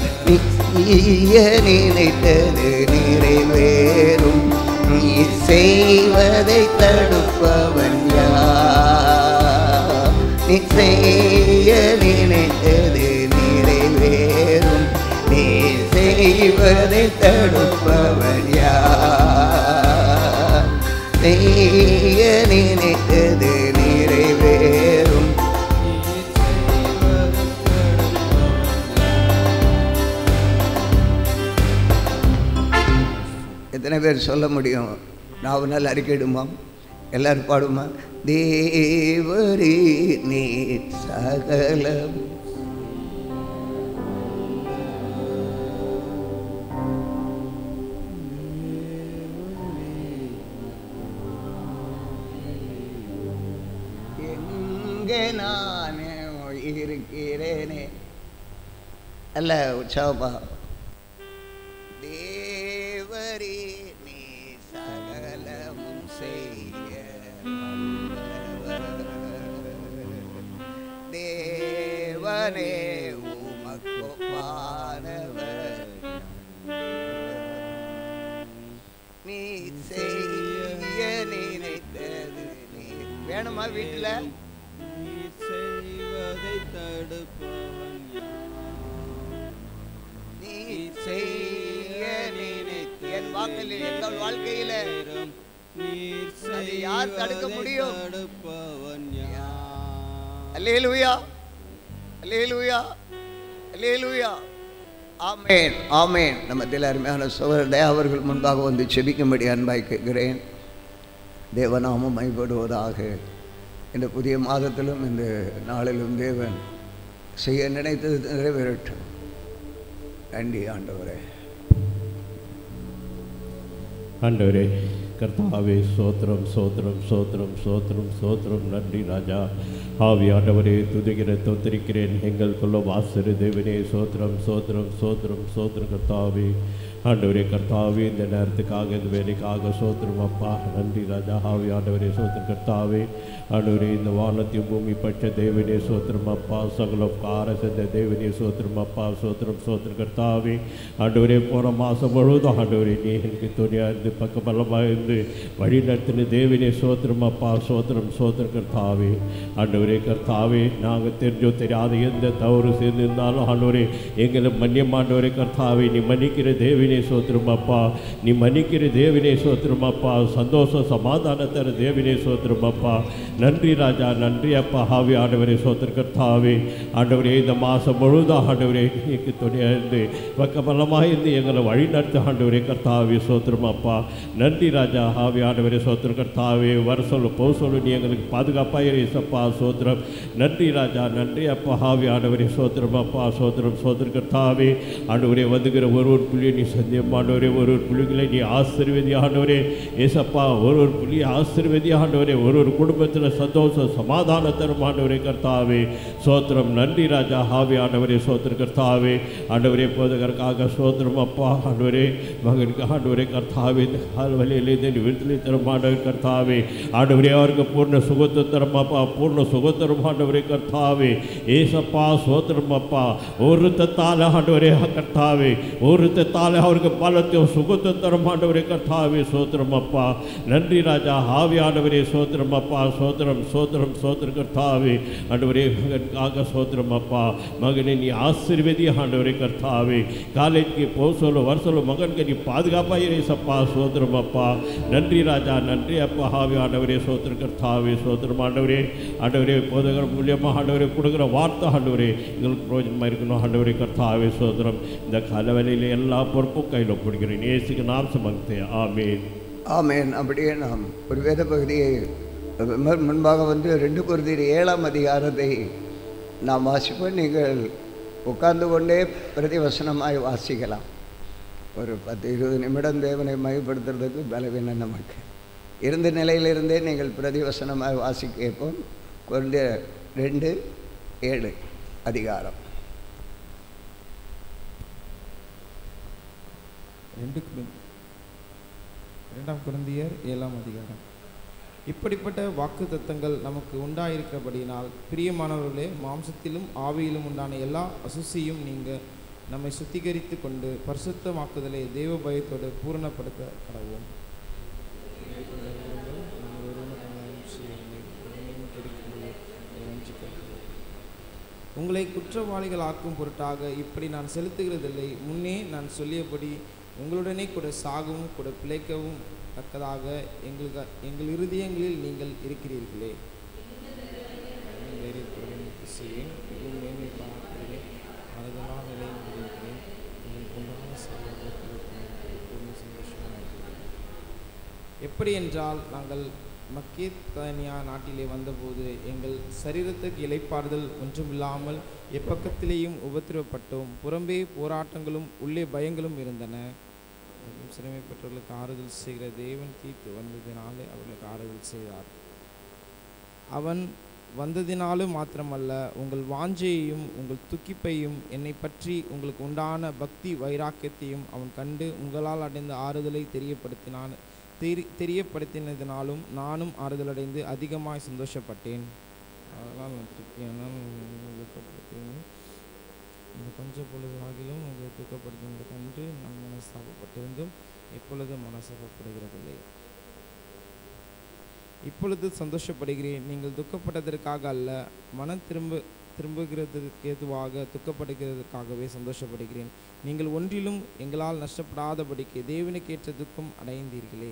நீய நினைத்தது நிறைவேறும், நீ செய்வதை தடுப்பவன் யார்? நீ செய்ய நினைத்தது நிறைவேறும், நீ செய்வதை தடுப்பவன் யார்? செய்ய நினைத்தது நிறைவேறும். எத்தனை பேர் சொல்ல முடியும்? நான் நாள் அறிக்கையிடுமா? எல்லாரும் பாடுமா? தேவரே நீ சகலம் எங்கே நான் செய்கிறேனே. அல்ல உற்சாகமா. தேவரே நீ சகலமும் செய்ய தேவனே உமக்கொப்பானவர் நீ செய்ய நினைத்தது நீ வேணுமா? வீட்டில் நீ செய்வதை தடுப்பவன் நீ செய்ய நினைத்து என் வாக்கில் எங்கள் வாழ்க்கையில அதை யார் தடுக்க முடியும்? தடுப்பவன் அல்லேலூயா, அல்லேலூயா, அல்லேலூயா. ஆமேன், ஆமேன். நம்ம தில அருமையான சகோதரர் அவர்கள் முன்பாக வந்து செபிக்கும்படி அன்பாய் கேட்கிறேன். தேவநாமம் மைப்படுவதாக. இந்த புதிய மாதத்திலும் இந்த நாளிலும் தேவன் செய்ய நினைத்தது நிறைவேறட்டும். நன்றி ஆண்டவரே. ஆண்டவரே கர்த்தாவே சோத்திரம் சோத்திரம் சோத்திரம் சோத்திரம் சோத்திரம். நன்றி ராஜா. ஆவி ஆண்டவரே துதிக்கிறேன் தோத்திரிக்கிறேன். எங்கள் கொள்ள வாசரு தேவனே சோத்திரம் சோத்திரம் சோத்திரம் சோத்திரம். கர்த்தாவே ஆண்டவரே கர்த்தாவே இந்த நேரத்துக்காக இந்த வேலைக்காக சோத்திரம் அப்பா. நன்றி ராஜா. ஆவி ஆண்டவரே சோத்திரம். கர்த்தாவே ஆண்டவரே இந்த வானத்தையும் பூமி பட்ச தேவனே சோத்திரம் அப்பா. சகல கார செஞ்ச தேவனே சோத்திரம் அப்பா. சோத்திரம் சோத்திரம். கர்த்தாவே ஆண்டவரே போன மாதம் முழுவதும் ஆண்டவரே நீ எனக்கு துணியாக இருந்து பக்கபலமாக இருந்து வழி நடத்தின தேவனே சோத்திரம் அப்பா. சோத்திரம் சோத்திரம். கர்த்தாவே ஆண்டவரே கர்த்தாவே நாங்கள் தெரிஞ்சோ தெரியாத எந்த தவறு சேர்ந்திருந்தாலும் ஆண்டவரே எங்களை மன்னியம் ஆண்டவரே. கர்த்தாவே நீ மன்னிக்கிற தேவனே சோத்திரம் அப்பா. நீ மன்னிக்கிற தேவனே சோத்திரம் அப்பா. சந்தோஷ சமாதானத்தர தேவனே சோத்திரம் அப்பா. நன்றி ராஜா. நன்றி அப்பா. ஆவி ஆண்டவரே சோத்திரம். கர்த்தாவே ஆண்டவரே இந்த மாதம் முழுவதும் ஆண்டவரே நீக்கு துணையாக இருந்து பக்கபலமாக இருந்து எங்களை வழி நடத்த ஆண்டவரே கர்த்தாவே சோத்திரம் அப்பா. நன்றி ராஜா. ஆவி ஆண்டவரே சோத்திரம். கர்த்தாவே வர சொல்லு போ சொல்லு நீ எங்களுக்கு பாதுகாப்பாக ஏசப்பா சோத்திரம். நன்றி ராஜா. நன்றி அப்பா. ஆவி ஆண்டவரே சோத்திரம் அப்பா. சோத்திரம் சோத்திரம். கர்த்தாவே ஆண்டவரே வந்துக்கிற ஒரு புள்ளியை நீ சந்தியம் ஆண்டவரே. ஒரு புள்ளிகளை நீ ஆசீர்வதி ஆண்டவரே ஏசப்பா. ஒரு புள்ளியை ஆசீர்வதி ஆண்டவரே. ஒரு குடும்பத்தில் சந்தோஷம் சமாதானத்தரும் ஆண்டவரே கர்த்தாவே சோத்திரம். நன்றி ராஜா. ஆவி ஆண்டவரே சோத்திரம். கர்த்தாவே ஆண்டவரே போதகருக்காக சோத்திரம் அப்பா. ஆண்டவரே மகனுக்கு ஆண்டவரே கர்த்தாவே இந்த கால்வலியிலிருந்து விடுதலை தரும் ஆண்டவர் கர்த்தாவே. ஆண்டவரே அவருக்கு பூர்ண சுகத்தை தரும் அப்பா. பூர்ண சுகத்தரும் ஆண்டவரே கர்த்தாவே ஏசப்பா சோத்திரம் அப்பா. ஒரு தத்தால ஆண்டவரே கர்த்தாவே ஒரு தத்தால அவருக்கு பலத்தையும் சுகத்தை தரும் ஆண்டவரே கர்த்தாவே சோத்திரம் அப்பா. நன்றி ராஜா. ஆவி ஆண்டவரே சோத்திரம் அப்பா. சோத்திரம் சோத்திரம் சோத்திரம். கர்த்தாவே ஆண்டவரே மகனுக்காக சோத்திரம் அப்பா. மகனை நீ ஆசீர்வதி ஆண்டவரே கர்த்தாவே. காலேஜுக்கு போக சொல்ல வர சொல்ல மகனுக்கு நீ பாதுகாப்பாக ஏசப்பா சோத்திரம் அப்பா. நன்றி ராஜா. நன்றி அப்பா. ஆவி ஆண்டவரே சோத்திரம். கர்த்தாவே சோத்திரம் ஆண்டவரே. ஆண்டவரே போதகர் மூலியமாக ஆண்டவரே கொடுக்குற வார்த்தை ஆண்டவரே எங்களுக்கு பிரயோஜனமாக இருக்கணும் ஆண்டவரே கர்த்தாவே சோத்திரம். இந்த காலவெளியில் எல்லா பொறுப்பும் கையில் பிடிக்கிறேன். இயேசுக்கு நாம் சமர்த்தே. ஆமேன், ஆமேன். அப்படியே நாம் ஒரு வேத பகுதியை முன்பாக வந்து 2 Corinthians 7ஆம் அதிகாரத்தை நாம் வாசிப்போம். நீங்கள் உட்கார்ந்து கொண்டே பிரதிவசனமாய் வாசிக்கலாம். ஒரு 10-20 நிமிடம் தேவனை மையப்படுத்துறதுக்கு பலவீனம் நமக்கு. இருந்த நிலையிலிருந்தே நீங்கள் பிரதிவசனமாய் வாசி கேட்போம். கொரிந்தியர் 2:7 அதிகாரம். 2 Corinthians 7ஆம் அதிகாரம். இப்படிப்பட்ட வாக்கு தத்தங்கள் நமக்கு உண்டாயிருக்கிறபடியினால் பிரியமானவர்களே மாம்சத்திலும் ஆவியிலும் உண்டான எல்லா அசுசியும் நீங்கள் நம்மை சுத்திகரித்து கொண்டு பரிசுத்தமாக்குதலை தேவ பயத்தோடு பூரணப்படுத்த கடவோம். உங்களை குற்றவாளிகள் ஆக்கும் பொருட்டாக இப்படி நான் செலுத்துகிறதில்லை. முன்னே நான் சொல்லியபடி உங்களுடனே கூட சாகவும் கூட பிழைக்கவும் தக்கதாக எங்கள் இருதயங்களில் நீங்கள் இருக்கிறீர்களே. எப்படி என்றால் நாங்கள் மக்கேதானியா நாட்டிலே வந்தபோது எங்கள் சரீரத்துக்கு இளைப்பாறுதல் ஒன்றுமில்லாமல் எப்பக்கத்திலேயும் உபத்திரவப்பட்டோம். புறம்பே போராட்டங்களும் உள்ளே பயங்களும் இருந்தன. சிறுமைப்பட்டவர்களுக்கு ஆறுதல் செய்கிற தேவன் தீர்த்து வந்ததினாலே அவர்களுக்கு ஆறுதல் செய்தார். அவன் வந்ததினாலும் மாத்திரமல்ல, உங்கள் வாஞ்சையையும் உங்கள் துக்கிப்பையும் என்னை பற்றி உங்களுக்கு உண்டான பக்தி வைராக்கியத்தையும் அவன் கண்டு உங்களால் அடைந்த ஆறுதலை தெரியப்படுத்தினதினாலும் நானும் ஆறுதலடைந்து அதிகமாய் சந்தோஷப்பட்டேன். அதனால் நான் திருப்தியானால் இந்த கொஞ்ச பொழுதாகிலும் உங்களை துக்கப்படுத்தினது கண்டு நான் மனஸ்தாபப்பட்டிருந்தும் இப்பொழுது மனஸ்தாபப்படுகிறதில்லை. இப்பொழுது சந்தோஷப்படுகிறேன். நீங்கள் துக்கப்பட்டதற்காக அல்ல, மனம் திரும்புகிறதற்கு ஏதுவாக துக்கப்படுகிறதற்காகவே சந்தோஷப்படுகிறேன். நீங்கள் ஒன்றிலும் எங்களால் நஷ்டப்படாதபடிக்கு தேவனுக்கேற்ற துக்கம் அடைந்தீர்களே.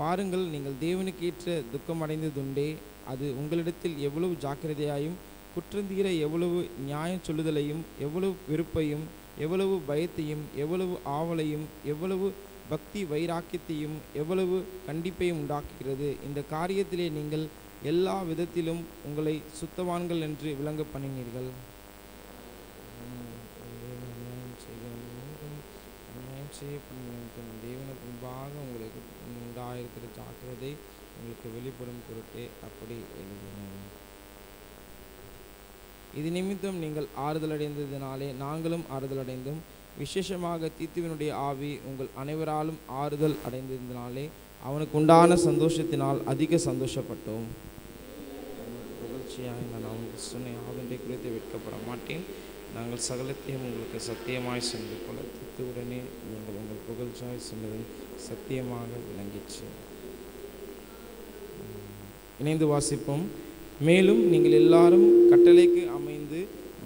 பாருங்கள், நீங்கள் தேவனுக்கேற்ற துக்கம் அடைந்ததுண்டே. அது உங்களிடத்தில் எவ்வளவு ஜாக்கிரதையாயும் குற்றந்தீர எவ்வளவு நியாயம் சொல்லுதலையும் எவ்வளவு வெறுப்பையும் எவ்வளவு பயத்தையும் எவ்வளவு ஆவலையும் எவ்வளவு பக்தி வைராக்கியத்தையும் எவ்வளவு கண்டிப்பையும் உண்டாக்குகிறது. இந்த காரியத்திலே நீங்கள் எல்லா விதத்திலும் உங்களை சுத்தவான்கள் என்று விளங்க பண்ணினீர்கள். தேவனுக்கு முன்பாக உங்களுக்கு உண்டாயிருக்கிற ஜாக்கிரதை உங்களுக்கு வெளிப்படும் பொருட்டே அப்படி எழுதினேன். இது நிமித்தம் நீங்கள் ஆறுதலடைந்ததினாலே நாங்களும் ஆறுதலடைந்தோம். விசேஷமாக தீத்துவினுடைய ஆவி உங்கள் அனைவராலும் ஆறுதல் அடைந்ததினாலே அவனுக்கு உண்டான சந்தோஷத்தினால் அதிக சந்தோஷப்பட்டோம். புகழ்ச்சியாக நான் அவனுக்கு சொன்ன யாதொன்றை குறித்து வெட்கப்பட மாட்டேன். நாங்கள் சகலத்தையும் உங்களுக்கு சத்தியமாய் சென்று கொள்ள தீத்துவுடனே நீங்கள் உங்கள் புகழ்ச்சியாய் சொன்னது சத்தியமாக விளங்கிச்சு. இணைந்து வாசிப்போம். மேலும் நீங்கள் எல்லாரும் கட்டளைக்கு அமைந்து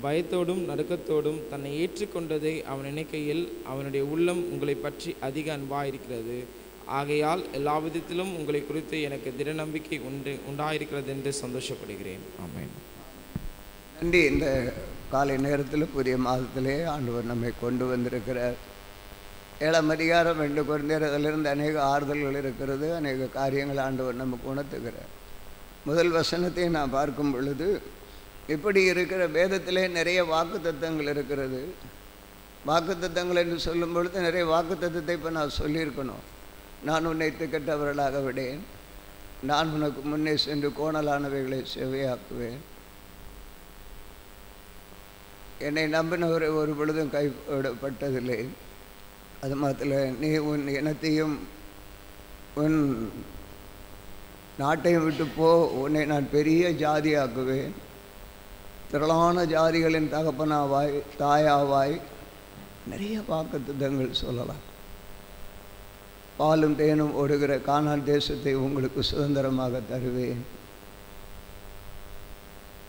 பயத்தோடும் நடுக்கத்தோடும் தன்னை ஏற்றுக்கொண்டதை அவன் நினைக்கையில் அவனுடைய உள்ளம் உங்களை பற்றி அதிக அன்பாயிருக்கிறது. ஆகையால் எல்லா விதத்திலும் உங்களை குறித்து எனக்கு திட நம்பிக்கை உண்டாயிருக்கிறது என்று சந்தோஷப்படுகிறேன். ஆமென். நன்றி. இந்த காலை நேரத்தில் புதிய மாதத்திலே ஆண்டவர் நம்மை கொண்டு வந்திருக்கிறார். 7ஆம் அதிகாரம் 2 கொரிந்தியர், அதிலிருந்து அநேக ஆறுதல்கள் இருக்கிறது, அநேக காரியங்கள் ஆண்டவர் நமக்கு உணர்த்துகிறார். முதல் வசனத்தை நான் பார்க்கும் பொழுது இப்படி இருக்கிற வேதத்திலே நிறைய வாக்குத்தத்தங்கள் இருக்கிறது. வாக்குத்தத்தங்கள் என்று சொல்லும் பொழுது நிறைய வாக்குத்தத்தத்தை இப்போ நான் சொல்லியிருக்கணும். நான் உன்னை திக்கட்டவர்களாக விடேன், நான் உனக்கு முன்னே சென்று கோணலானவைகளை செவையாக்குவேன், என்னை நம்பினவரை ஒரு பொழுதும் கைவிடப்பட்டதில்லை, அது மாத்திரம் நீ உன் இனத்தையும் உன் நாட்டையும் விட்டு போ, உன்னை நான் பெரிய ஜாதியாக்குவேன், திரளான ஜாதிகளின் தகப்பனாவாய் தாயாவாய். நிறைய வாக்குத்தத்தங்கள் சொல்லலாம். பாலும் தேனும் ஓடுகிற கானான் தேசத்தை உங்களுக்கு சுதந்திரமாக தருவேன்,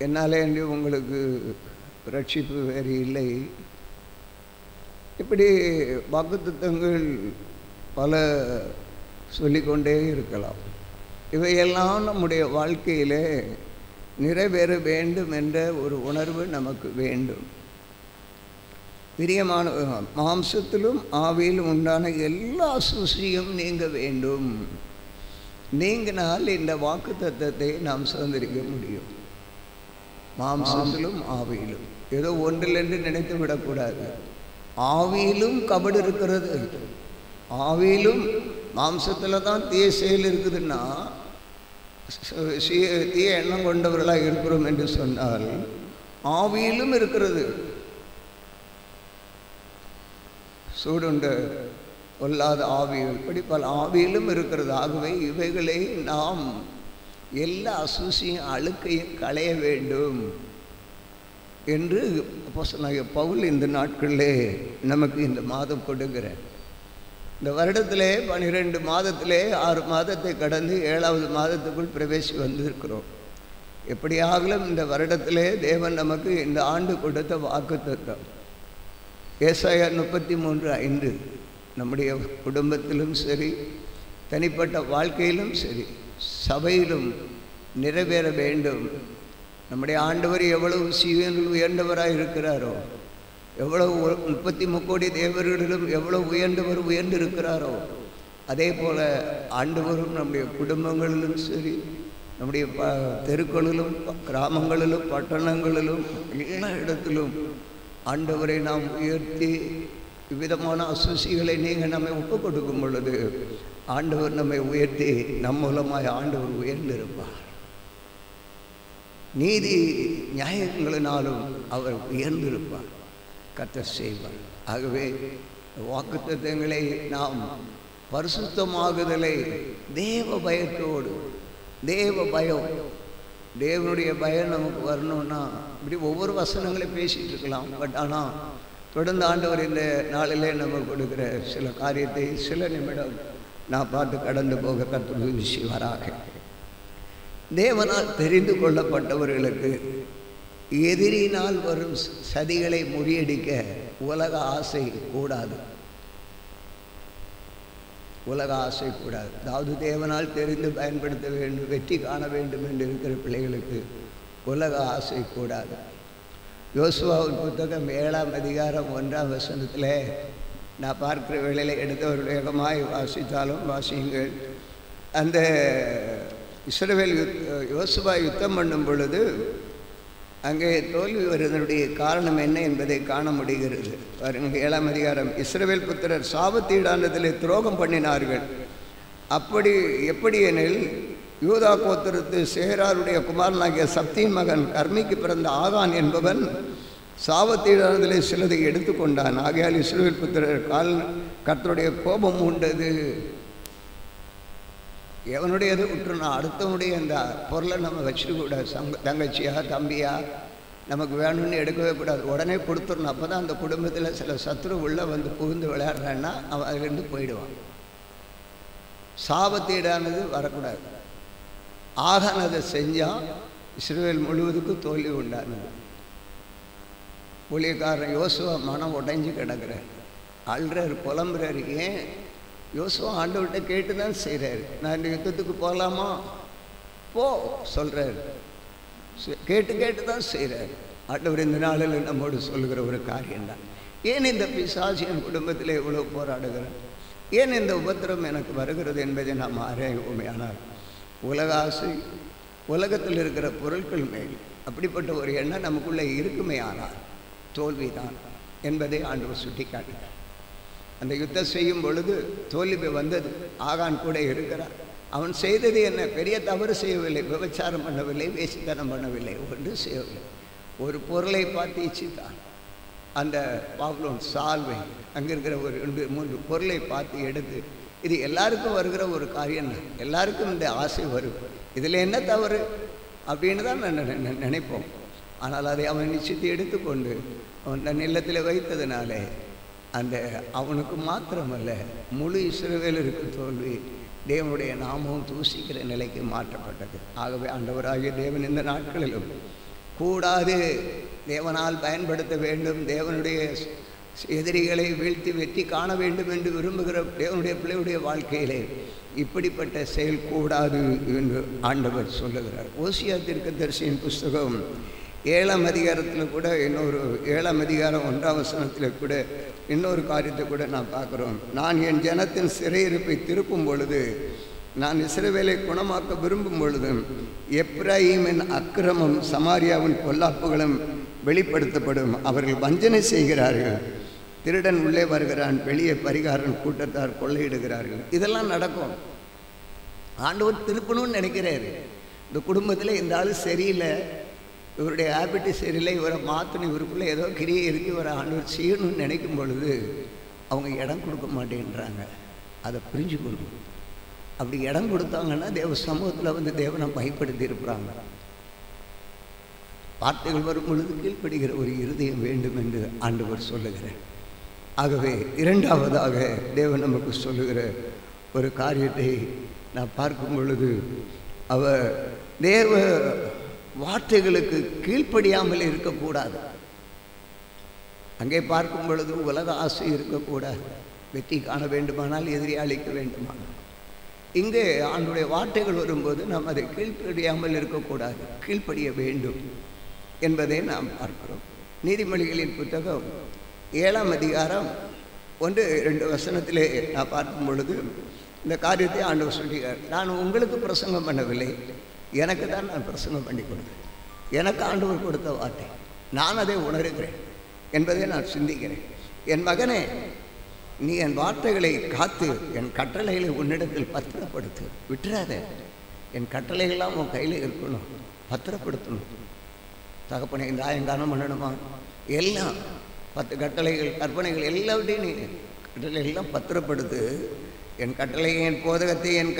என்னாலே என்று உங்களுக்கு ரட்சிப்பு வேறு இல்லை. இப்படி வாக்குத்தத்தங்கள் பல சொல்லிக்கொண்டே இருக்கலாம். இவையெல்லாம் நம்முடைய வாழ்க்கையிலே நிறைவேற வேண்டும் என்ற ஒரு உணர்வு நமக்கு வேண்டும். பிரியமான மாம்சத்திலும் ஆவியிலும் உண்டான எல்லா சுசியும் நீங்க வேண்டும். நீங்கினால் இந்த வாக்குத்தத்தத்தை நாம் சுதந்திரிக்க முடியும். மாம்சத்திலும் ஆவியிலும் ஏதோ ஒன்றில் என்று நினைத்து விடக்கூடாது. ஆவியிலும் கபடு இருக்கிறது. ஆவியிலும் மாம்சத்தில் தான் தீய செயல் இருக்குதுன்னா தீய எண்ணம் கொண்டவர்களாக இருக்கிறோம் என்று சொன்னால் ஆவியிலும் இருக்கிறது. சூடுண்ட கொல்லாத ஆவிகள் இப்படி பல ஆவியிலும் இருக்கிறது. ஆகவே இவைகளை நாம் எல்லா அசுசியும் அழுக்கையும் களைய வேண்டும் என்று அப்போஸ்தலனாகிய பவுல் இந்த நாட்களிலே நமக்கு இந்த மாதம் கொடுக்கிறேன். இந்த வருடத்திலே 12 மாதத்திலே 6 மாதத்தை கடந்து 7வது மாதத்துக்குள் பிரவேசி வந்திருக்கிறோம். எப்படியாகலும் இந்த வருடத்திலே தேவன் நமக்கு இந்த ஆண்டு கொடுத்த வாக்குத்தத்தம் ஏசாயா 33:5 நம்முடைய குடும்பத்திலும் சரி, தனிப்பட்ட வாழ்க்கையிலும் சரி, சபையிலும் நிறைவேற வேண்டும். நம்முடைய ஆண்டவர் எவ்வளவு சீவனில் உயர்ந்தவராக இருக்கிறாரோ, எவ்வளவு 33 கோடி தேவர்களிலும் எவ்வளவு உயர்ந்து இருக்கிறாரோ, அதே போல் ஆண்டவரும் நம்முடைய குடும்பங்களிலும் சரி, நம்முடைய தெருக்களிலும் கிராமங்களிலும் பட்டணங்களிலும் எல்லா இடத்திலும் ஆண்டவரை நாம் உயர்த்தி விதமான அசுசிகளை நீங்கள் நம்மை ஒப்பு கொடுக்கும் பொழுது ஆண்டவர் நம்மை உயர்த்தி நம் மூலமாய் ஆண்டவர் உயர்ந்திருப்பார். நீதி நியாயங்களினாலும் அவர் உயர்ந்திருப்பார், கர்த்தர் செய்வார். ஆகவே வாக்குத்தத்தங்களை நாம் பரிசுத்தமாகுதலை தேவ பயத்தோடு, தேவ பயம், தேவனுடைய பயம் நமக்கு வரணும்னா இப்படி ஒவ்வொரு வசனங்களையும் பேசிகிட்டு இருக்கலாம். பட் ஆனால் தொடர்ந்து ஆண்டவர் இந்த நாளிலே நமக்கு கொடுக்குற சில காரியத்தை சில நிமிடம் நான் பார்த்து கடந்து போக கர்த்தர் உதவி செய்வாராக. தேவனால் தெரிந்து கொள்ளப்பட்டவர்களுக்கு எதிரினால் வரும் சதிகளை முறியடிக்க உலக ஆசை கூடாது. உலக ஆசை கூடாது. அதாவது தேவனால் தெரிந்து பயன்படுத்த வேண்டும், வெற்றி காண வேண்டும் என்று இருக்கிற பிள்ளைகளுக்கு உலக ஆசை கூடாது. யோசுவாவின் புத்தகம் 7ஆம் அதிகாரம் 1ஆம் வசனத்தில் நான் பார்க்கிற வேளையில் எடுத்தவர் வேகமாய் வாசித்தாலும் வாசியுங்கள். அந்த இஸ்ரவேல் யோசுவா யுத்தம் பண்ணும் பொழுது அங்கே தோல்வி வருவதனுடைய காரணம் என்ன என்பதை காண முடிகிறது. பாருங்கள், 7ஆம் அதிகாரம். இஸ்ரவேல் புத்திரர் சாபத்தீடானதிலே துரோகம் பண்ணினார்கள். எப்படி எனில், யூதா கோத்திரத்து சேராருடைய குமாரனாகிய சப்தியின் மகன் கர்மிக்கு பிறந்த ஆகான் என்பவன் சாபத்தீடானதிலே சிலதை எடுத்துக்கொண்டான். ஆகையால் இஸ்ரவேல் புத்திரர் கர்த்தருடைய கோபம் உண்டது. எவனுடையது விட்டுருனா அடுத்தவனுடைய அந்த பொருளை நம்ம வச்சுக்க கூடாது. தங்கச்சியா தம்பியா நமக்கு வேணும்னு எடுக்கவே கூடாது, உடனே கொடுத்துடணும். அப்போ தான் அந்த குடும்பத்தில் சில சத்துரு உள்ளே வந்து புகுந்து விளையாடுறான்னா அவன் அதிலிருந்து போயிடுவான். சாபத்தீடானது வரக்கூடாது. ஆகான் அதை செஞ்சால் இஸ்ரவேல் முழுவதுக்கும் தோல்வி உண்டானது. ஊழியக்காரன் யோசுவா மனம் உடைஞ்சு கிடக்கிறார், அழுறார், புலம்புறார். ஏன்? யோசுவா ஆண்டவர்கிட்ட கேட்டு தான் செய்கிறார். நான் இந்த யுத்தத்துக்கு போகலாமா? போ சொல்கிறார். கேட்டு தான் செய்கிறார். ஆண்டவர் இந்த நாளில் நம்மோடு சொல்லுகிற ஒரு காரியம்தான். ஏன் இந்த பிசாசு என் குடும்பத்தில் இவ்வளோ போராடுகிறேன், ஏன் இந்த உபத்திரம் எனக்கு வருகிறது என்பதை நாம் ஆராய்வோமே. ஆனால் உலக ஆசை, உலகத்தில் இருக்கிற பொருட்கள் மேல் அப்படிப்பட்ட ஒரு எண்ணம் நமக்குள்ளே இருக்குமே, ஆனால் தோல்விதான் என்பதை ஆண்டவர் சுட்டி காட்டினார். அந்த யுத்தம் செய்யும் பொழுது தோல்வி வந்தது. ஆகான் கூட இருக்கிறார். அவன் செய்தது என்ன? பெரிய தவறு செய்யவில்லை, விபச்சாரம் பண்ணவில்லை, வேசித்தனம் பண்ணவில்லை, ஒன்றும் செய்யவில்லை. ஒரு பொருளை பார்த்து இச்சித்தான். அந்த பாப்லோன் சால்வை, அங்கே இருக்கிற ஒரு 2-3 பொருளை பார்த்து எடுத்து, இது எல்லாருக்கும் வருகிற ஒரு காரியம் தான், எல்லாருக்கும் இந்த ஆசை வரும், இதில் என்ன தவறு அப்படின்னு தான் நினைப்போம். ஆனால் அதை அவன் நிச்சயத்தை எடுத்துக்கொண்டு அவன் தன் இல்லத்தில் வைத்ததுனாலே அந்த அவனுக்கு மாத்திரமல்ல முழு இஸ்ரவேலருக்கு தோல்வி, தேவனுடைய நாமம் தூசிக்கிற நிலைக்கு மாற்றப்பட்டது. ஆகவே ஆண்டவராகிய தேவன் இந்த நாட்களிலும் கூடாது, தேவனால் பயன்படுத்த வேண்டும், தேவனுடைய எதிரிகளை வீழ்த்தி வெற்றி காண வேண்டும் என்று விரும்புகிற தேவனுடைய பிள்ளையுடைய வாழ்க்கையிலே இப்படிப்பட்ட செயல் கூடாது என்று ஆண்டவர் சொல்லுகிறார். ஓசியா தீர்க்கதரிசியின் புஸ்தகம் 7ஆம் அதிகாரத்தில் கூட இன்னொரு 7ஆம் அதிகாரம் 1ஆம் வசனத்தில் கூட இன்னொரு காரியத்தை கூட நான் பார்க்குறோம். நான் என் ஜனத்தின் சிறையிருப்பை திருப்பும் பொழுது, நான் இஸ்ரவேலை குணமாக்க விரும்பும் பொழுதும், எப்ராயிமின் அக்கிரமம் சமாரியாவின் பொல்லாப்புகளும் வெளிப்படுத்தப்படும். அவர்கள் வஞ்சனை செய்கிறார்கள், திருடன் உள்ளே வருகிறான், வெளியே பரிகாரன் கூட்டத்தார் கொள்ளையிடுகிறார்கள். இதெல்லாம் நடக்கும். ஆண்டவர் திருப்பணும்னு நினைக்கிறாரு. இந்த குடும்பத்தில் இந்த ஆள் சரியில்லை, இவருடைய ஹேபிட்டு சரியில்லை, இவரை மாற்றணும், இவருக்குள்ளே ஏதோ கிரியை இருக்குது, இவரை ஆண்டவர் செய்யணும்னு நினைக்கும் பொழுது அவங்க இடம் கொடுக்க மாட்டேன்றாங்க. அதை புரிஞ்சுக்கணும். அப்படி இடம் கொடுத்தாங்கன்னா தேவ சமூகத்தில் வந்து தேவனை பயப்படுத்தி இருப்பாங்க. வார்த்தைகள் வரும் பொழுது கீழ்ப்படுகிற ஒரு இருதயம் வேண்டும் என்று ஆண்டவர் சொல்லுகிறார். ஆகவே இரண்டாவதாக தேவன் நமக்கு சொல்லுகிற ஒரு காரியத்தை நான் பார்க்கும் பொழுது, அவர் தேவ வார்த்தைகளுக்கு கீழ்ப்படியாமல் இருக்கக்கூடாது. அங்கே பார்க்கும் பொழுது உலக ஆசை இருக்கக்கூடாது. வெற்றி காண வேண்டுமானால் எதிரியாளிக்க வேண்டுமானால், இங்கே ஆண்டுடைய வார்த்தைகள் வரும்போது நாம் அதை கீழ்ப்படியாமல் இருக்கக்கூடாது, கீழ்ப்படிய வேண்டும் என்பதை நாம் பார்க்கிறோம். நீதிமொழிகளின் புத்தகம் 7ஆம் அதிகாரம் 1-2 வசனத்திலே நான் பார்க்கும் பொழுது இந்த காரியத்தை ஆண்டவர் சொல்கிறார். நான் உங்களுக்கு பிரசங்கம் பண்ணவில்லை, எனக்கு தான் நான் பிரசங்கம் பண்ணி கொடுத்தேன். எனக்கு ஆண்டவர் கொடுத்த வார்த்தை, நான் அதை உணர்கிறேன். என்பதை நான் சிந்திக்கிறேன். என் மகனே, நீ என் வார்த்தைகளை காத்து என் கட்டளைகளை உன்னிடத்தில் பத்திரப்படுத்து, விட்டுறாத. என் கட்டளைகள்லாம் உன் கையில் இருக்கணும், பத்திரப்படுத்தணும். தகப்பனை இந்த ஆயங்கானம் பண்ணணுமா, எல்லாம் 10 கட்டளைகள் கற்பனைகள் எல்லாவற்றையும் நீ கட்டளைகள்லாம் பத்திரப்படுத்து. என் கட்டளையை என் போதகத்தை என்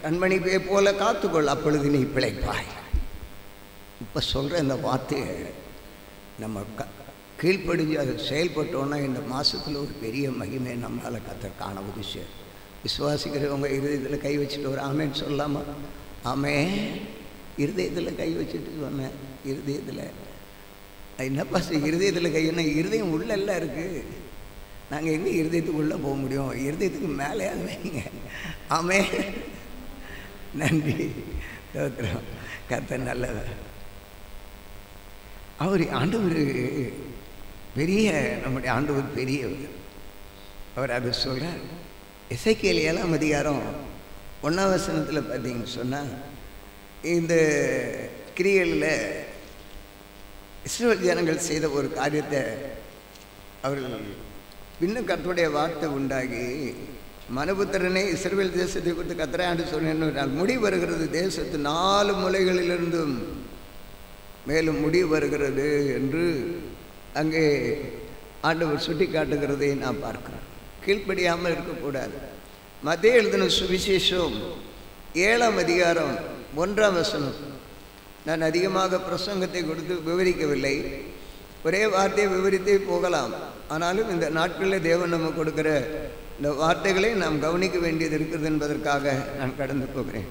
கண்மணிப்பை போல காத்துக்கொள், அப்பொழுது நீ பிழைப்பாய். இப்போ சொல்கிற இந்த வார்த்தையை நம்ம கீழ்ப்படிஞ்சு அது செயல்பட்டோன்னா இந்த மாதத்தில் ஒரு பெரிய மகிமை நம்மளால் கர்த்தர் காண உதவி. விசுவாசிக்கிறவங்க இருதயத்தில் கை வச்சுட்டு ஒரு ஆமேன்னு சொல்லலாமா? ஆமே. இருதயத்தில் கை வச்சுட்டு சொன்னேன். இருதயத்தில் என்னப்பா இருதயத்தில் கைன்னா இருதயம் உள்ளெல்லாம் இருக்குது. நாங்கள் எங்கே இருதயத்துக்குள்ளே போக முடியும்? இருதயத்துக்கு மேலே வைங்க. ஆமே. நன்றி. தோத்திரம். கர்த்தர் நல்லவர். அவர் ஆண்டவர் பெரிய, நம்முடைய ஆண்டவர் பெரியவர். அவர் அதை சொல்கிறார். எசேக்கியேல் 7ஆம் அதிகாரம் 1ஆம் வசனத்தில் பார்த்தீங்கன்னு சொன்னால், இந்த கிரியைகளில் இஸ்ரவேல் ஜனங்கள் செய்த ஒரு காரியத்தை அவர்கள் இன்னும் கர்த்தருடைய வார்த்தை உண்டாகி, மனுபுத்திரனே, இஸ்ரவேல் தேசத்தை குறித்து கர்த்தரை ஆண்டு சொன்னால், முடி வருகிறது, தேசத்து 4 மூலைகளிலிருந்தும் மேலும் முடி வருகிறது என்று அங்கே ஆண்டவர் சுட்டி காட்டுகிறதை நான் பார்க்கிறேன். கீழ்ப்படியாமல் இருக்கக்கூடாது. மத்தேயு எழுதின சுவிசேஷம் 7ஆம் அதிகாரம் 1ஆம் வசனம். நான் அதிகமாக பிரசங்கத்தை கொடுத்து விவரிக்கவில்லை, ஒரே வார்த்தையை விவரித்தே போகலாம். ஆனாலும் இந்த நாட்களில் தேவன் நம்ம கொடுக்கிற இந்த வார்த்தைகளை நாம் கவனிக்க வேண்டியது இருக்கிறது என்பதற்காக நான் கடந்து போகிறேன்.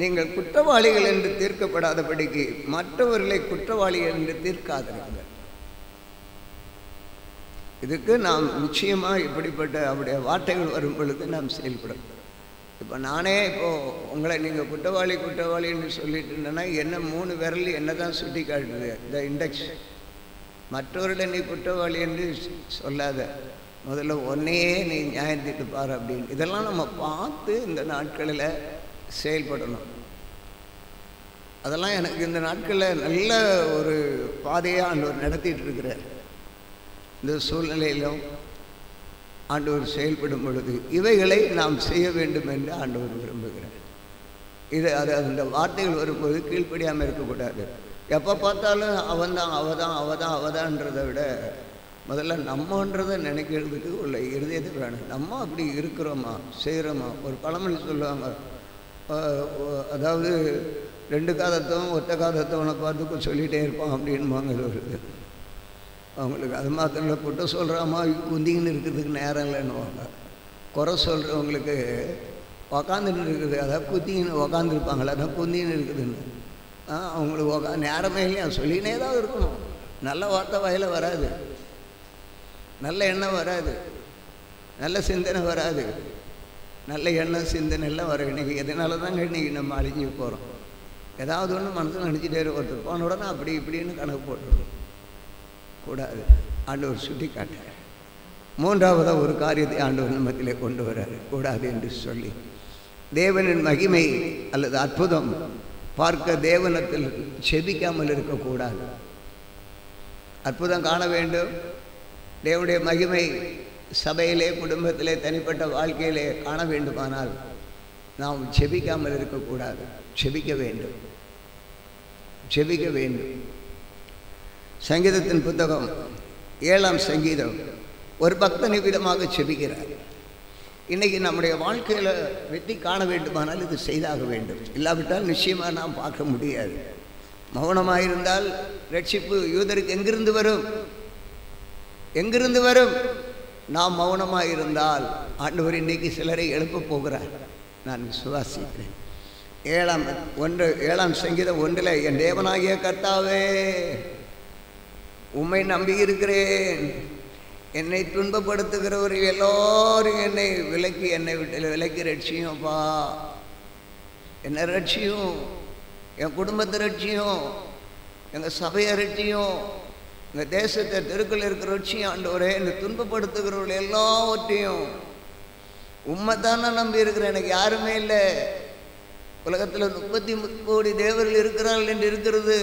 நீங்கள் குற்றவாளிகள் என்று தீர்க்கப்படாதபடிக்கு மற்றவர்களை குற்றவாளிகள் என்று தீர்க்காதீர்கள். இதுக்கு நாம் நிச்சயமாக இப்படிப்பட்ட அவருடைய வார்த்தைகள் வரும் பொழுது நாம் செயல்படும். இப்போ நானே இப்போது உங்களை நீங்கள் குற்றவாளின்னு சொல்லிட்டு இருந்தேன்னா என்ன 3 விரல் என்ன தான் சுட்டி காட்டுது, இந்த இண்டெக்ஸ். மற்றவர்களை நீ குற்றவாளி என்று சொல்லாத, முதல்ல ஒன்னையே நீ நியாயத்திட்டு பாரு அப்படின்னு. இதெல்லாம் நம்ம பார்த்து இந்த நாட்களில் செயல்படணும். அதெல்லாம் எனக்கு இந்த நாட்களில் நல்ல ஒரு பாதையாக ஆண்டவர் நடத்திட்டு இருக்கிறார். இந்த சூழ்நிலையிலும் ஆண்டவர் செயல்படும் பொழுது இவைகளை நாம் செய்ய வேண்டும் என்று ஆண்டவர் விரும்புகிறார். அது அந்த வார்த்தைகள் வரும்போது கீழ்ப்படியாமல் இருக்கக்கூடாது. எப்போ பார்த்தாலும் அவதான்றதை விட முதல்ல நம்மன்றதை நினைக்கிறதுக்கு உள்ள இருதயத்தை வேணும். நம்ம அப்படி இருக்கிறோமா, செய்கிறோமா? ஒரு பழமொழி சொல்லுவாங்க, அதாவது 2 காதத்தவன் ஒத்த காதத்தவனை பார்த்து சொல்லிகிட்டே இருப்பான் அப்படின்பாங்க. இது வருது அவங்களுக்கு. அது மாத்திரம் இல்லை, குட்டை சொல்கிறாமா குந்திங்கன்னு இருக்கிறதுக்கு நேரம் இல்லைன்னுவாங்க. குறை சொல்கிறவங்களுக்கு உக்காந்துன்னு இருக்குது, அதாவது குத்திங்கன்னு உக்காந்துருப்பாங்களே, அதான் குந்தின்னு இருக்குதுன்னு. அவங்களுக்கு நேரமே இல்லையா, சொல்லினே தான் இருக்கணும். நல்ல வார்த்தை வாயில் வராது, நல்ல எண்ணம் வராது, நல்ல சிந்தனை வராது. நல்ல எண்ணம் சிந்தனை எல்லாம் வரும். இன்றைக்கி எதனால தாங்க இன்றைக்கி நம்ம அழிஞ்சு போகிறோம்? ஏதாவது ஒன்று மனசில் நினச்சிட்டே ஒருத்தர் போன உடனே அப்படி இப்படின்னு கணக்கு போட்டுருவோம். கூடாது. ஆண்டவர் சுட்டி காட்டுறார். 3ஆவதாக ஒரு காரியத்தை ஆண்டவர் நம்மத்திலே கொண்டு வர்றார், கூடாது என்று சொல்லி. தேவனின் மகிமை அல்லது அற்புதம் பார்க்க தேவனத்தில் செபிக்காமல் இருக்கக்கூடாது. அற்புதம் காண வேண்டும், தேவனுடைய மகிமை சபையிலே, குடும்பத்திலே, தனிப்பட்ட வாழ்க்கையிலே காண வேண்டுமானால் நாம் செபிக்காமல் இருக்கக்கூடாது. செபிக்க வேண்டும், செபிக்க வேண்டும். சங்கீதத்தின் புத்தகம் 7ஆம் சங்கீதம், ஒரு பக்தன் விதமாக செபிக்கிறார். இன்றைக்கி நம்முடைய வாழ்க்கையில் வெற்றி காண வேண்டுமானால் இது செய்தாக வேண்டும். இல்லாவிட்டால் நிச்சயமாக நாம் பார்க்க முடியாது. மௌனமாக இருந்தால் ரட்சிப்பு யூதருக்கு எங்கிருந்து வரும்? எங்கிருந்து வரும்? நாம் மௌனமாக இருந்தால் ஆண்டவர் இன்றைக்கு சிலரை எழுப்ப போகிறார், நான் விசுவாசிக்கிறேன். 7ஆம் சங்கீதம் 1 என் தேவனாகிய கர்த்தாவே, உம்மை நம்பி இருக்கிறேன். என்னை துன்பப்படுத்துகிறவர்கள் எல்லோரும் என்னை விலக்கி, என்னை விட்டு விலக்கி ரட்சியும்ப்பா. என்னை ரட்சியும், என் குடும்பத்தை ரட்சியும், எங்கள் சபையை ரட்சியும், எங்கள் தேசத்தை தெருக்கள் இருக்கிற ரட்சியும். ஆண்டவரே, என்னை துன்பப்படுத்துகிறவர்கள் எல்லாவற்றையும் உண்மை தான் நான் நம்பி இருக்கிறேன். எனக்கு யாருமே இல்லை. உலகத்தில் 33 கோடி தேவர்கள் இருக்கிறார்கள் என்று இருக்கிறது.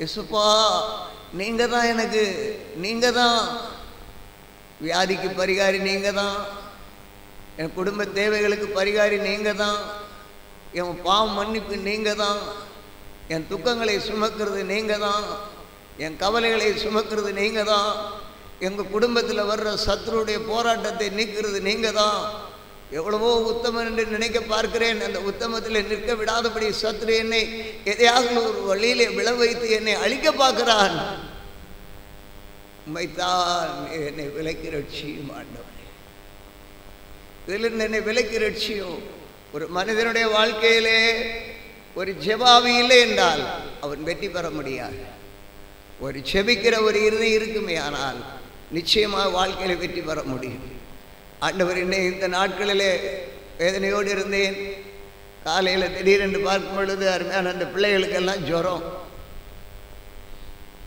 இயேசுப்பா, நீங்கள் தான் எனக்கு, நீங்கள் தான் வியாதிக்கு பரிகாரி, நீங்கள் தான் என் குடும்ப தேவைகளுக்கு பரிகாரி, நீங்கள் தான் என் பாவம் மன்னிப்பு, நீங்கள் தான் என் துக்கங்களை சுமக்கிறது, நீங்கள் தான் என் கவலைகளை சுமக்கிறது, நீங்கள் தான் எங்கள் குடும்பத்தில் வர்ற சத்துருடைய போராட்டத்தை நீக்கிறது, நீங்கள் தான். எவ்வளவோ உத்தமன் என்று நினைக்க பார்க்கிறேன். அந்த உத்தமத்தில் நிற்க விடாதபடி சத்துரு என்னை எதையாவது ஒரு வழியிலே விழ வைத்து என்னை அழிக்க பார்க்கிறான். உம்மைத்தான் என்னை விலக்கி ரட்சியும் ஆண்டவனே, இதிலிருந்து என்னை விலக்கி ரட்சியும். ஒரு மனிதனுடைய வாழ்க்கையிலே ஒரு ஜெபாவி இல்லை என்றால் அவன் வெற்றி பெற முடியாது. ஒரு செபிக்கிற ஒரு இருதயம் இருக்குமே ஆனால் நிச்சயமாக வாழ்க்கையில் வெற்றி பெற முடியும். ஆண்டவர் என்னை இந்த நாட்களிலே வேதனையோடு இருந்தேன். காலையில் திடீரென்று பார்க்கும் பொழுது அருமையான அந்த பிள்ளைகளுக்கெல்லாம் ஜுரம்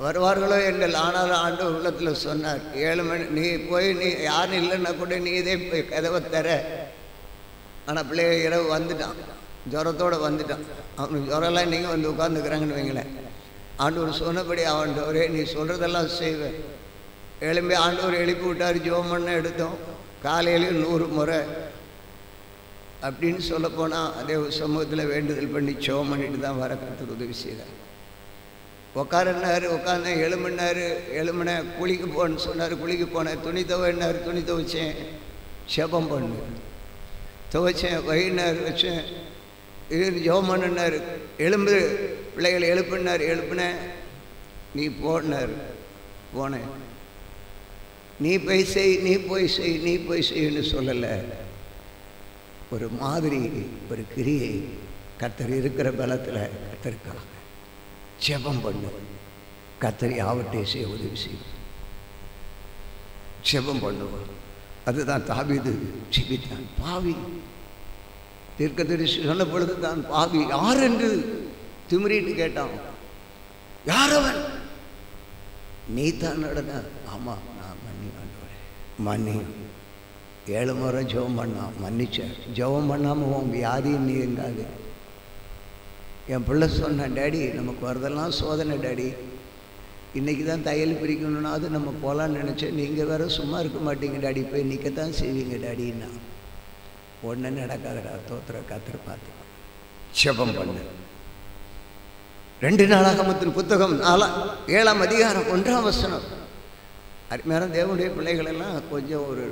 வருவார்களோ என்றால், ஆனாலும் ஆண்டவர் உள்ளத்தில் சொன்னார், 7 மணி நீ போய் நீ யாரும் இல்லைன்னா கூட நீ இதே போய் கதவை தர. ஆனால் பிள்ளைகள் இரவு வந்துட்டான், ஜுரத்தோடு வந்துட்டான். அவனுக்கு ஜுரம்லாம் நீங்கள் வந்து உட்காந்துக்கிறாங்கன்னு வைங்களேன். ஆண்டவர் சொன்னபடி ஆண்டவரே நீ சொல்கிறதெல்லாம் செய்வேன். எழும்பி ஆண்டவர் எழுப்பி விட்டார். ஜெபம் பண்ண எடுத்தோம். காலையிலையும் 100 முறை அப்படின்னு சொல்லப்போனால் அதே சமூகத்தில் வேண்டுதல் பண்ணி ஜெபம் பண்ணிட்டு தான் வர கர்த்தர் உதவி செய்தார். உட்காருன்னாரு, உட்காந்தேன். எழுமின குளிக்க போன்னு சொன்னார், குளிக்க போனேன். துணி துவைன்னார், துணி துவைச்சேன். ஜெபம் பண்ணு துவைச்சேன். வயினார் வச்சேன். இது ஜெபம் பண்ணுனார். எலும்பு பிள்ளைகளை எழுப்பினார், எழுப்பினேன். நீ போனார், போனேன். நீ போய் செய், நீ போய் செய், நீ போய் செய்யன்னு சொல்லலை. ஒரு மாதிரி ஒரு கிரியை கர்த்தர் இருக்கிற பலத்தில் கர்த்தருக்காக ஜெபம் பண்ணு. கர்த்தர் யாவற்றையும் செய்ய உதவி செய்யும். ஜெபம் பண்ணுவோம். அதுதான் தாவீது ஜெபித்தான். பாவி தீர்க்கதரிசி சொன்ன பொழுது தான் பாவி யார் என்று திமிரிட்டு கேட்டான். யார் அவன்? நீ தான் நடன. ஆமாம், நான் மன்னி ஆண்டவரே மன்னி. 7 முறை ஜெபம் பண்ணான், மன்னிச்சேன். ஜெபம் பண்ணாமல் உன் வியாதியும் நீ எங்காது. என் பிள்ளை சொன்னேன், டேடி நமக்கு வரதெல்லாம் சோதனை டேடி, இன்றைக்கி தான் தையல் பிரிக்கணும்னா அது நம்ம போகலான்னு நினச்சேன். நீங்கள் வேறு சும்மா இருக்க மாட்டீங்க டாடி, போய் நிற்கத்தான் செய்வீங்க டாடின்னா. ஒன்று நடக்காதடா, தோத்திர காத்திர பார்த்து ஜெபம் பண்ணு. 2 நாளாகமத்தின் புத்தகம் 7ஆம் அதிகாரம் 1ஆம் வசனம். அருமையான தேவனுடைய பிள்ளைகளெல்லாம் கொஞ்சம் ஒரு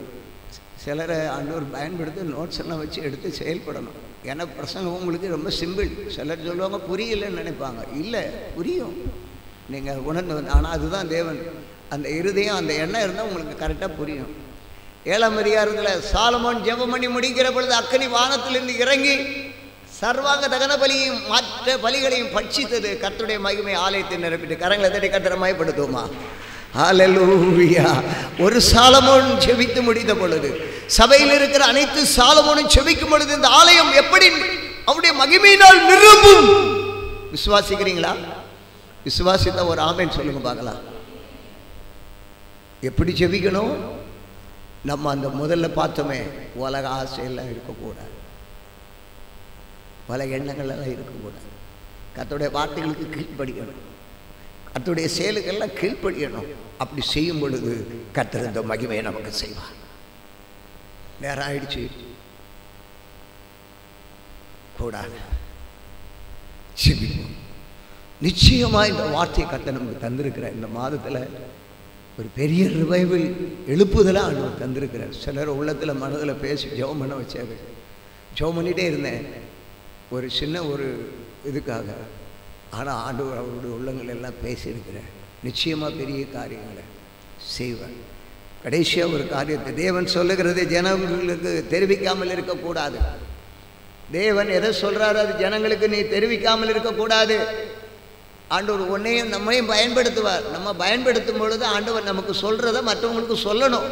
சிலரை ஆண்டவர் பயன்படுத்தி நோட்ஸ் எல்லாம் வச்சு எடுத்து செயல்படணும். ஏன்னா பிரசங்கம் உங்களுக்கு ரொம்ப சிம்பிள். சிலர் சொல்லுவாங்க புரியலைன்னு நினைப்பாங்க. இல்லை, புரியும், நீங்கள் உணர்ந்து. ஆனால் அதுதான் தேவன். அந்த இருதயம், அந்த எண்ணம் இருந்தால் உங்களுக்கு கரெக்டாக புரியும். 7ஆம் அதிகாரத்தில் சாலமோன் ஜெபம் பண்ணி முடிக்கிற பொழுது அக்கினி வானத்திலிருந்து இறங்கி சர்வாங்க தகன பலியையும் மற்ற பலிகளையும் பட்சித்தது. கர்த்தருடைய மகிமை ஆலயத்தை நிரப்பிட்டு கரங்களை தட்டி கர்த்தரை மகிமைப்படுத்துவோமா? ஹல்லேலூயா. ஒரு சாலமோன் ஜெபித்து முடித்த பொழுது, சபையில் இருக்கிற அனைத்து சாலமோனும் ஜெபிக்கும் பொழுது இந்த ஆலயம் எப்படி அவருடைய மகிமையினால் நிரம்பும். விசுவாசிக்கிறீங்களா? விசுவாசித்த ஒரு ஆமென் சொல்லுங்க பார்க்கலாம். எப்படி ஜெபிக்கணும்? நம்ம அந்த முதல்ல பார்த்தோமே, உலக ஆசையெல்லாம் இருக்கக்கூடாது, பல எண்ணங்கள்லாம் இருக்கக்கூடாது. கர்த்தருடைய வார்த்தைகளுக்கு கீழ்ப்படியணும், கர்த்தருடைய செயலுக்கெல்லாம் கீழ்ப்படியணும். அப்படி செய்யும் பொழுது கர்த்தர் இந்த மகிமையை நமக்கு செய்வார். நேரம் ஆயிடுச்சு, கூடாது, ஜெபிப்போம். நிச்சயமாக இந்த வார்த்தையை கர்த்தர் நமக்கு தந்திருக்கிறார். இந்த மாதத்தில் ஒரு பெரிய ரிவைவல் எழுப்புதலாக ஆண்டவர் தந்திருக்கிறார். சிலர் உள்ளத்தில் மனதில் பேசி ஜெபம் பண்ண வச்சாங்க. ஜெபம் பண்ணிகிட்டே இருந்தேன் ஒரு சின்ன ஒரு இதுக்காக. ஆனால் ஆண்டவர் அவருடைய உள்ளங்கள் எல்லாம் பேசியிருக்கிறார். நிச்சயமாக பெரிய காரியங்களை செய்வார். கடைசியாக ஒரு காரியத்தை தேவன் சொல்லுகிறது ஜனங்களுக்கு தெரிவிக்காமல் இருக்கக்கூடாது. தேவன் எதை சொல்கிறாரு அது ஜனங்களுக்கு நீ தெரிவிக்காமல் இருக்கக்கூடாது. ஆண்டவர் உன்னையும் நம்மையும் பயன்படுத்துவார். நம்ம பயன்படுத்தும் பொழுது ஆண்டவர் நமக்கு சொல்கிறத மற்றவங்களுக்கு சொல்லணும்.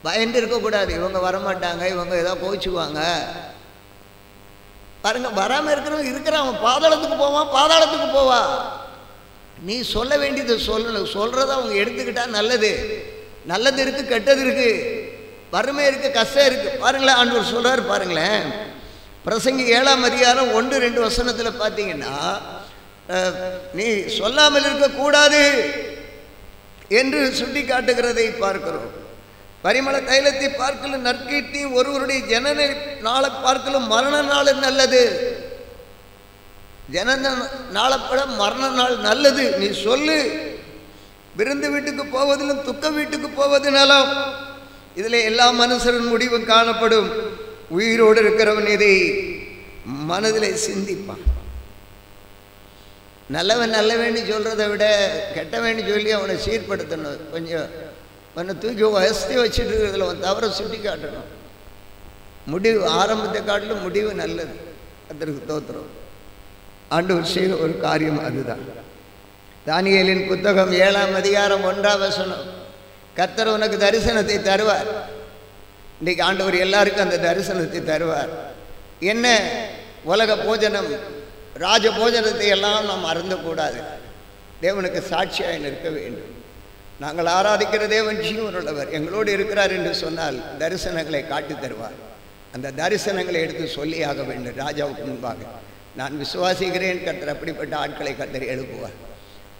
பயந்து இருக்கக்கூடாது. இவங்க வரமாட்டாங்க, இவங்க ஏதோ கோச்சுக்குவாங்க. பாருங்க, வராமல் இருக்கிறவங்க இருக்கிறான், பாதாளத்துக்கு போவான், பாதாளத்துக்கு போவா. நீ சொல்ல வேண்டியது சொல்லணும். சொல்கிறத அவங்க எடுத்துக்கிட்டால் நல்லது. நல்லது இருக்குது, கெட்டது இருக்குது, வறுமை இருக்குது, கஷ்டம் இருக்குது. பாருங்களேன், ஆண்டவர் சொல்கிறார் பாருங்களேன். பிரசங்கி 7ஆம் அதிகாரம் 1-2 வசனத்தில் பார்த்தீங்கன்னா, நீ சொல்லாமல் இருக்கக்கூடாது. என்று சுட்டி காட்டுகிறதை பார்க்கிறோம். பரிமள தைலத்தை பார்க்கலும் நற்கீர்த்தியும் ஒருவருடைய ஜனன நாளை பார்க்கலும் மரண நாள் நல்லது. ஜனன நாளப்பட மரண நாள் நல்லது. நீ சொல்லு. விருந்து வீட்டுக்கு போவதிலும் துக்க வீட்டுக்கு போவது நலம். இதில் எல்லா மனுஷரின் முடிவும் காணப்படும். உயிரோடு இருக்கிறவன் இதை மனதிலே சிந்திப்பான். நல்லவன் நல்லவேன்னு சொல்கிறத விட கெட்டவேன்னு சொல்லி அவனை சீர்படுத்தணும். கொஞ்சம் அவனை தூக்கி வசதி வச்சுட்டு இருக்கிறதுல அவன் தவறை சுட்டி காட்டணும். முடிவு ஆரம்பத்தை காட்டிலும் முடிவு நல்லது. அதற்கு தோத்திரம். ஆண்டவர் செய்த ஒரு காரியம் அதுதான். தானியேலின் புத்தகம் 7ஆம் அதிகாரம் 1ஆம் வசனம். கர்த்தர் உனக்கு தரிசனத்தை தருவார். இன்றைக்கு ஆண்டவர் எல்லாருக்கும் அந்த தரிசனத்தை தருவார். என்ன உலக போஜனம் ராஜ போஜனத்தை எல்லாம் நாம் அருந்தக்கூடாது. தேவனுக்கு சாட்சியாக நிற்க வேண்டும். நாங்கள் ஆராதிக்கிற தேவன் ஜீவனுள்ளவர், எங்களோடு இருக்கிறார் என்று சொன்னால் தரிசனங்களை காட்டி தருவார். அந்த தரிசனங்களை எடுத்து சொல்லியாக வேண்டும் ராஜாவுக்கு முன்பாக. நான் விசுவாசிக்கிறேன் கர்த்தர் அப்படிப்பட்ட ஆட்களை கர்த்தர் எழுப்புவார்.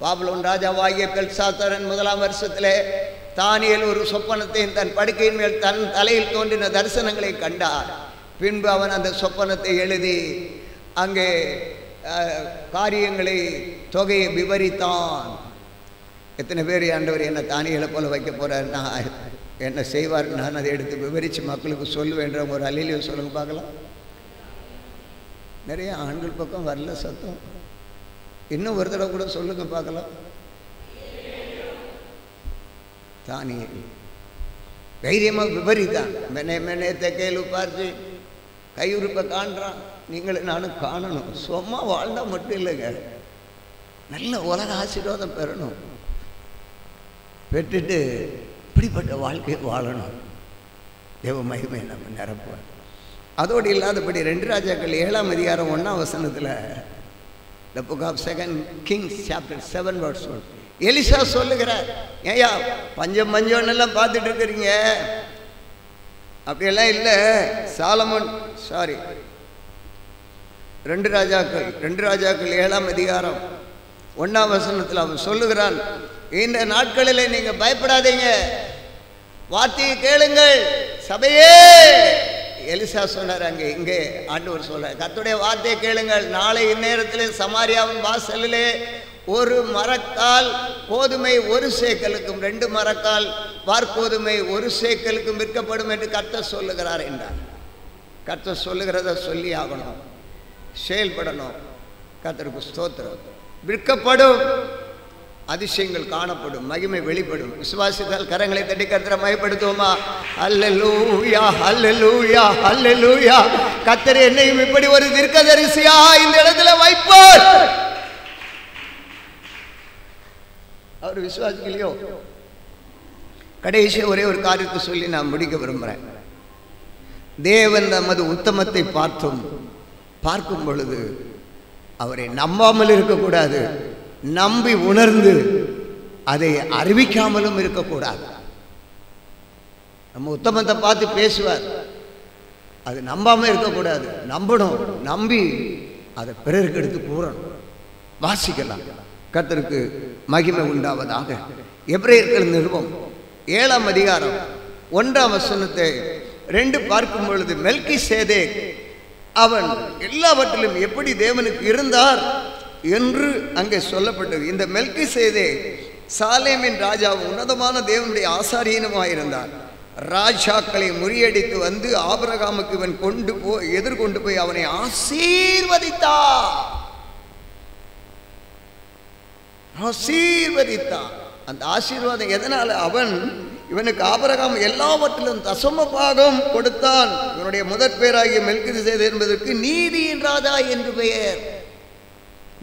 பாபிலோன் ராஜாவாகிய பெல்சாத்சாரன் 1ஆம் வருஷத்திலே தானியேல் ஒரு சொப்பனத்தை தன் படுக்கையின் மேல் தன் தலையில் தோன்றின தரிசனங்களை கண்டார். பின்பு அவன் அந்த சொப்பனத்தை எழுதி அங்கே காரியங்களை தொகையை விவரித்தான். எத்தனை பேர் ஆண்டவர் என்ன தானியேலை போல வைக்க போறார், நான் என்ன செய்வார், நான் அதை எடுத்து விவரித்து மக்களுக்கு சொல்லுவேன்ற ஒரு அல்லிலையும் சொல்லுங்க பார்க்கலாம். நிறைய ஆண்கள் பக்கம் வரல சத்தம். இன்னும் ஒரு தடவை கூட சொல்லுங்க பார்க்கலாம். தானியேல் தைரியமாக விபரித்தான். மெனே தெக்கேலு பார்த்து கையுறுப்பை காண்றான். நீங்களும் நானும் காணணும். சும்மா வாழ்ந்தா மட்டும் இல்லைங்க, நல்ல உலக ஆசீர்வாதம் பெறணும். பெற்றுட்டு இப்படிப்பட்ட வாழ்க்கையை வாழணும். தேவ மகிமை நம்ம நிரப்புவார். அதோடு இல்லாதபடி 2 ராஜாக்கள் 7ஆம் அதிகாரம் 1ஆம் வசனத்தில் The book of 2 Kings chapter 7 verse 1 Elisha சொல்லுகிறார், ஏயா பஞ்சம் பஞ்சம்னெல்லாம் பார்த்துட்டு இருக்கிறீங்க, அப்படியெல்லாம் இல்லை. சாலமோன் 2 ராஜாக்கள் 7ஆம் அதிகாரம் 1ஆம் வசனத்தில் அவன் சொல்லுகிறான், இந்த நாட்களிலே நீங்க பயப்படாதீங்க, வார்த்தையை கேளுங்கள் சபையே. எலிசா சொன்னார், இங்கே ஆண்டவர் சொல்றார், கர்த்தருடைய வார்த்தையை கேளுங்கள். நாளை இந்நேரத்தில் சமாரியாவின் வாசலிலே 1 மரக்கால் கோதுமை 1 சேக்கலுக்கும் 2 மரக்கால் வார்கோதுமை 1 சேக்கலுக்கும் விற்கப்படும் என்று கர்த்தர் சொல்லுகிறார் என்றார். கர்த்தர் சொல்லுகிறத சொல்லி ஆகணும், செயல்படணும். கர்த்தருக்கு ஸ்தோத்திரம். விற்கப்படும், அதிசயங்கள் காணப்படும், மகிமை வெளிப்படும். விசுவாசித்தால் கரங்களை தட்டி கர்த்தரை மகிமைப்படுத்துவோமா? அல்லேலூயா அல்லேலூயா அல்லேலூயா. கர்த்தர் என்னையும் இப்படி ஒரு தீர்க்கதரிசியா இந்த இடத்துல வைப்பார். அவர் விசுவாசிக்கலையோ? கடைசி ஒரே ஒரு காரியத்தை சொல்லி நான் முடிக்க விரும்புகிறேன். தேவன் நமது உத்தமத்தை பார்க்கும் பொழுது அவரை நம்பாமல் இருக்கக்கூடாது, நம்பி உணர்ந்து அதை அறிவிக்காமலும் இருக்கக்கூடாது. நம்ம உத்தமத்தை பார்த்து பேசுவார், அது நம்பாமல் இருக்கக்கூடாது, நம்பணும். நம்பி அதை பிறருக்கு எடுத்து கூறணும். வாசிக்கலாம். கர்த்தருக்கு மகிமை உண்டாவதாக. எபிரேயர்கள் நிருபம் 7ஆம் அதிகாரம் 1ஆம் வசனத்தை 2 பார்க்கும் பொழுது மெல்கிசேதேக் அவன் எல்லாவற்றிலும் எப்படி தேவனுக்கு இருந்தார் என்று அங்கே சொல்லப்பட்டது. இந்த மெல்கிசேதேக் சாலேமின் ராஜாவும் உன்னதமான தேவனுடைய ஆசாரியனுமாயிருந்தார். ராஜாக்களை முறியடித்து வந்து ஆபிரகாமுக்கு இவன் எதிர்கொண்டு போய் அவனை ஆசீர்வதித்தான். அந்த ஆசீர்வாதம் எதனால? அவன் இவனுக்கு ஆபிரகாம் எல்லாவற்றிலும் தசம பாகம் கொடுத்தான். இவனுடைய முதற் பேராகிய மெல்கிசேதேக் என்பதற்கு நீதியின் ராஜா என்று பெயர்.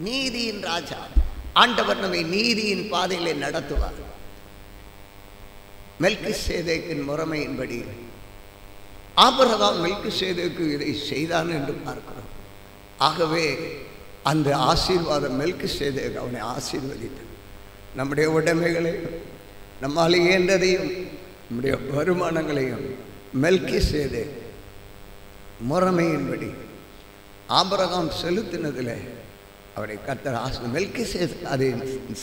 நீதியின் ராஜா. ஆண்டவர் நம்மை நீதியின் பாதையிலே நடத்துவார். மெல்கிசேதேக்கின் முறைமையின்படி ஆபிரகாம் மெல்கிசேதேக்கு இதை செய்தான் என்று பார்க்கிறோம். ஆகவே அந்த ஆசீர்வாதம் மெல்கிசேதேக் அவனை ஆசீர்வதித்தார். நம்முடைய உடைமைகளை, நம்மால் இயன்றதையும், நம்முடைய வருமானங்களையும் மெல்கிசேதேக் முறைமையின்படி ஆபிரகாம் செலுத்தினதில் அவரை கர்த்தர் மெல்கிசேதேக் அதை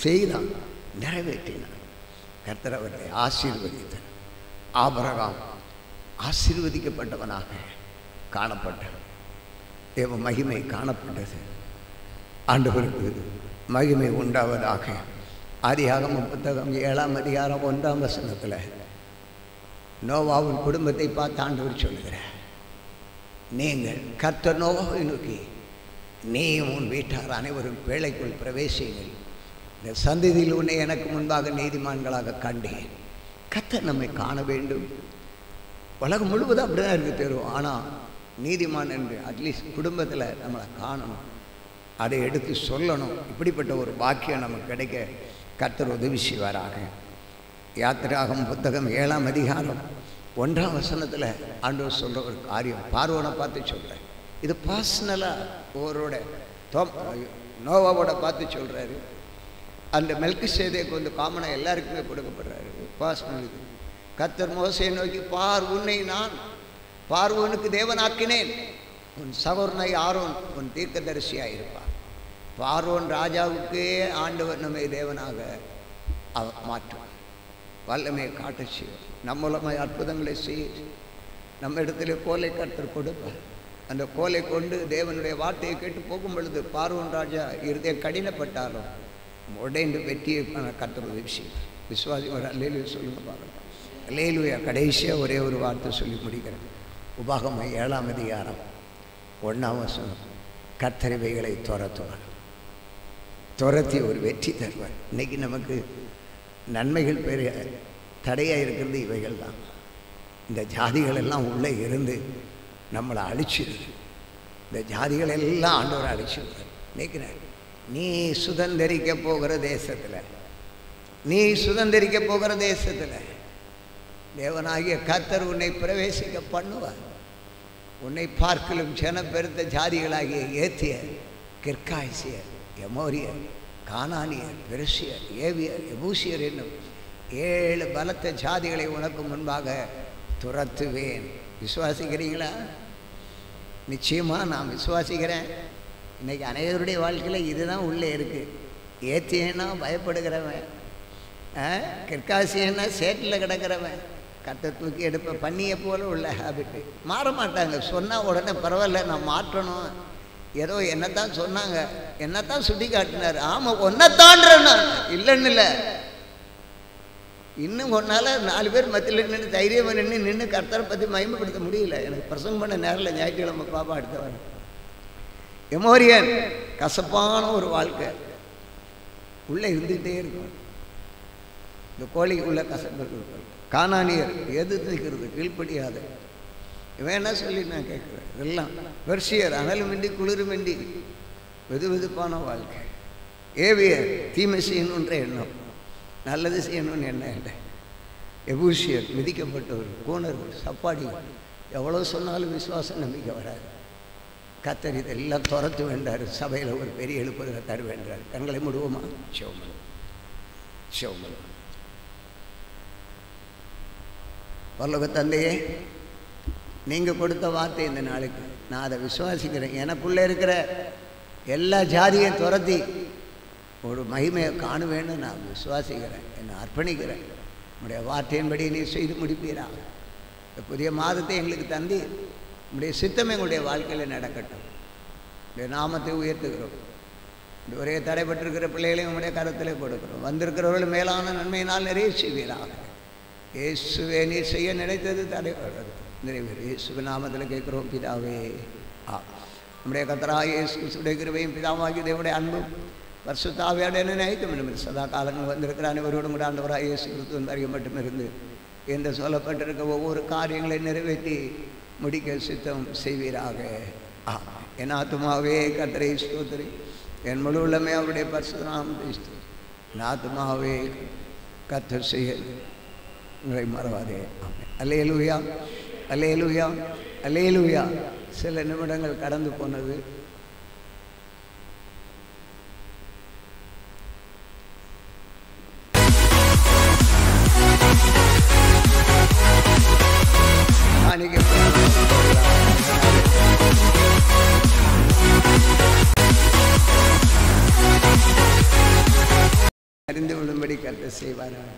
செய்தான், நிறைவேற்றினார். கர்த்தர் அவர்களை ஆசீர்வதித்தார். ஆபிரகாம் ஆசீர்வதிக்கப்பட்டவனாக காணப்பட்டார். தேவ மகிமை காணப்பட்டது. ஆண்டவருக்கு மகிமை உண்டாவதாக. ஆதியாகமம் புத்தகம் 7ஆம் அதிகாரம் 1ஆம் வசனத்தில் நோவாவின் குடும்பத்தை பார்த்து ஆண்டவர் சொல்லுகிறார், நீங்கள் கர்த்தர் நோவாவை நோக்கி, நீயும் உன் வீட்டார் அனைவரும் பேழைக்குள் பிரவேசியுங்கள், இந்த சந்ததியில் உன்னை எனக்கு முன்பாக நீதிமான்களாக கண்டேன். கர்த்தர் நம்மை காண வேண்டும். உலகம் முழுவதும் அப்படி தான் இருக்குது தெரியும். ஆனால் நீதிமான் என்று அட்லீஸ்ட் குடும்பத்தில் நம்மளை காணணும், அதை எடுத்து சொல்லணும். இப்படிப்பட்ட ஒரு பாக்கியம் நமக்கு கிடைக்க கர்த்தர் உதவி செய்வாராக. யாத்திராகமம் புத்தகம் 7ஆம் அதிகாரம் 1ஆம் வசனத்தில் ஆண்டவர் சொல்கிற ஒரு காரியம் பார்வோனை பார்த்து சொல்கிறேன். இது பர்சனலாக ஒவ்வொருட நோவாவோட பார்த்து சொல்கிறாரு. அந்த மெல்கிசேதேக்கு வந்து காமனாக எல்லாருக்குமே கொடுக்கப்படுறாரு. பர்சனல் இது. கர்த்தர் மோசேயை நோக்கி, பார், உன்னை நான் பார்வோனுக்கு தேவனாக்கினேன், உன் சகோதரனை ஆரோன் உன் தீர்க்கதரிசியாக இருப்பார். பார்வோன் ராஜாவுக்கே ஆண்டவர் நம்மை தேவனாக மாற்றுவார். வல்லமையை காட்ட செய்வார். நம்ம மூலமாக அற்புதங்களை செய்ய நம்ம இடத்துல கோலை கர்த்தர் கொடுப்பார். அந்த கோலை கொண்டு தேவனுடைய வார்த்தையை கேட்டு போகும் பொழுது பார்வோன் ராஜா இருதயம் கடினப்பட்டாலும் உடைந்து வெற்றியை கர்த்தர் உதவி செய்வார். விசுவாசி ஒரு அல்லேலூயா சொல்லுங்க பார்க்கலாம். அல்லேலூயா. கடைசியாக ஒரே ஒரு வார்த்தை சொல்லி முடிக்கிறேன். உபாகமம் 7ஆம் அதிகாரம் 1ஆம் வசனம், கர்த்தர் இவைகளை துரத்தி ஒரு வெற்றி தருவார். இன்றைக்கி நமக்கு நன்மைகள் பெரிய தடையாக இருக்கிறது இவைகள் தான். இந்த ஜாதிகள் எல்லாம் உள்ளே இருந்து நம்மளை அழிச்சிடுது. இந்த ஜாதிகள் எல்லாம் ஆண்டவரை அழிச்சிடுவார். நினைக்கிறேன், நீ சுதந்திரிக்க போகிற தேசத்தில் தேவனாகிய கர்த்தர் உன்னை பிரவேசிக்க பண்ணுவார். உன்னை பார்க்கலும் ஜனப்பெருத்த ஜாதிகளாகிய ஏத்தியர், கிர்காய்சியர், எமோரியர், கானானியர், பெருசியர், ஏவியர், எபூசியர் என்னும் 7 பலத்த ஜாதிகளை உனக்கு முன்பாக துரத்துவேன். விசுவாசிக்கிறீங்களா? நிச்சயமாக நான் விசுவாசிக்கிறேன். இன்றைக்கி அனைவருடைய வாழ்க்கையில் இதுதான் உள்ளே இருக்குது. ஏத்தியன்னா பயப்படுகிறவன், கிர்காசியன்னா சேட்டில் கிடக்கிறவன், கத்தை தூக்கி எடுப்ப பண்ணியை போல உள்ள ஹேபிட்டு. மாற மாட்டாங்க. சொன்னால் உடனே பரவாயில்ல நான் மாற்றணும். ஏதோ என்னத்தான் சொன்னாங்க, என்னத்தான் சுட்டி காட்டினார். ஆமாம், ஒன்னத்தான்றேன்னா இல்லைன்னு இல்லை. இன்னும் ஒன்றால் 4 பேர் மத்தியில் நின்று தைரியமாக நின்று கர்த்தரை பற்றி மகிமைப்படுத்த முடியல. எனக்கு பிரசங்கம் பண்ண நேரில் ஞாயிற்றுக்கிழமை பாப்பா அடுத்த வர எமோரியன் கசப்பான ஒரு வாழ்க்கை உள்ளே இருந்துகிட்டே இருக்கும். இந்த கோழிக்கு உள்ள கசப்பு. கானானியர் எதிர்த்துக்கிறது, கீழ்ப்படியாது. இவன் என்ன சொல்லி நான் கேட்குறேன். இதெல்லாம் பெர்சியர் அனலுமின்றி குளிருமின்றி வெதுவெதுப்பான வாழ்க்கை. ஏவியர் தீமை செய்யணுன்ற எண்ணம், நல்லது செய்யணும்னு எண்ணம் இல்லை. எபூசியர் மிதிக்கப்பட்டவர், கூணர்கள், சப்பாடி. எவ்வளோ சொன்னாலும் விசுவாசம் நம்பிக்கை வராது. கர்த்தர் இதெல்லாம் துரத்து வேண்டார். சபையில் ஒரு பெரிய எழுப்புதலை தர வேண்டார். கண்களை மூடுவோமா? சிவமன் பரலோக தந்தையே, நீங்கள் கொடுத்த வார்த்தை இந்த நாளுக்கு நான் அதை விசுவாசிக்கிறேன். எனக்குள்ளே இருக்கிற எல்லா ஜாதியையும் துரத்தி ஒரு மகிமையை காணுவேன்னு நான் விசுவாசிக்கிறேன். என்னை அர்ப்பணிக்கிறேன். உங்களுடைய வார்த்தையின்படி நீ செய்து முடிப்பீரா? இந்த புதிய மாதத்தை எங்களுக்கு தந்தி உங்களுடைய சித்தம் எங்களுடைய வாழ்க்கையில் நடக்கட்டும். உங்களுடைய நாமத்தை உயர்த்துகிறோம். இந்த ஒரே தடைப்பட்டிருக்கிற பிள்ளைகளையும் உங்களுடைய கருத்தில் கொடுக்குறோம். வந்திருக்கிறவர்கள் மேலான நன்மையினால் நிறைய செய்வீராக. இயேசுவே, நீ செய்ய நினைத்தது தடைப்படுறது நிறைவேறு. இயேசுவின் நாமத்தில் கேட்குறோம் பிதாவே. நம்முடைய கர்த்தராகிய இயேசு கிறிஸ்துவின் கிருபையும் பிதாவாகிய தேவனுடைய அன்பும் பரிசுத்த ஆவியானவருடைய நினைக்கும் சதா காலங்கள் வந்திருக்கிற அனைவரோடும் கூட ஆண்டவராகிய இயேசு கிறிஸ்துவின் வரைக்கும் மட்டுமிருந்து என்று சொல்லப்பட்டிருக்க ஒவ்வொரு காரியங்களை நிறைவேற்றி முடிக்க சித்தம் செய்வீராக. என் ஆத்துமாவே கர்த்தரை ஸ்தோத்திரி, என் முழு உள்ளமே அவருடைய பரிசுத்த நாமத்தை ஸ்தோத்திரி. என் ஆத்துமாவே கர்த்தர் செய்ய உங்களை மறவாதே. அல்லேலூயா, அல்லேலூயா, அல்லேலூயா. சில நிமிடங்கள் கடந்து போனது. அறிந்து கொள்ளும்படி கர்த்தர் செய்வாராக.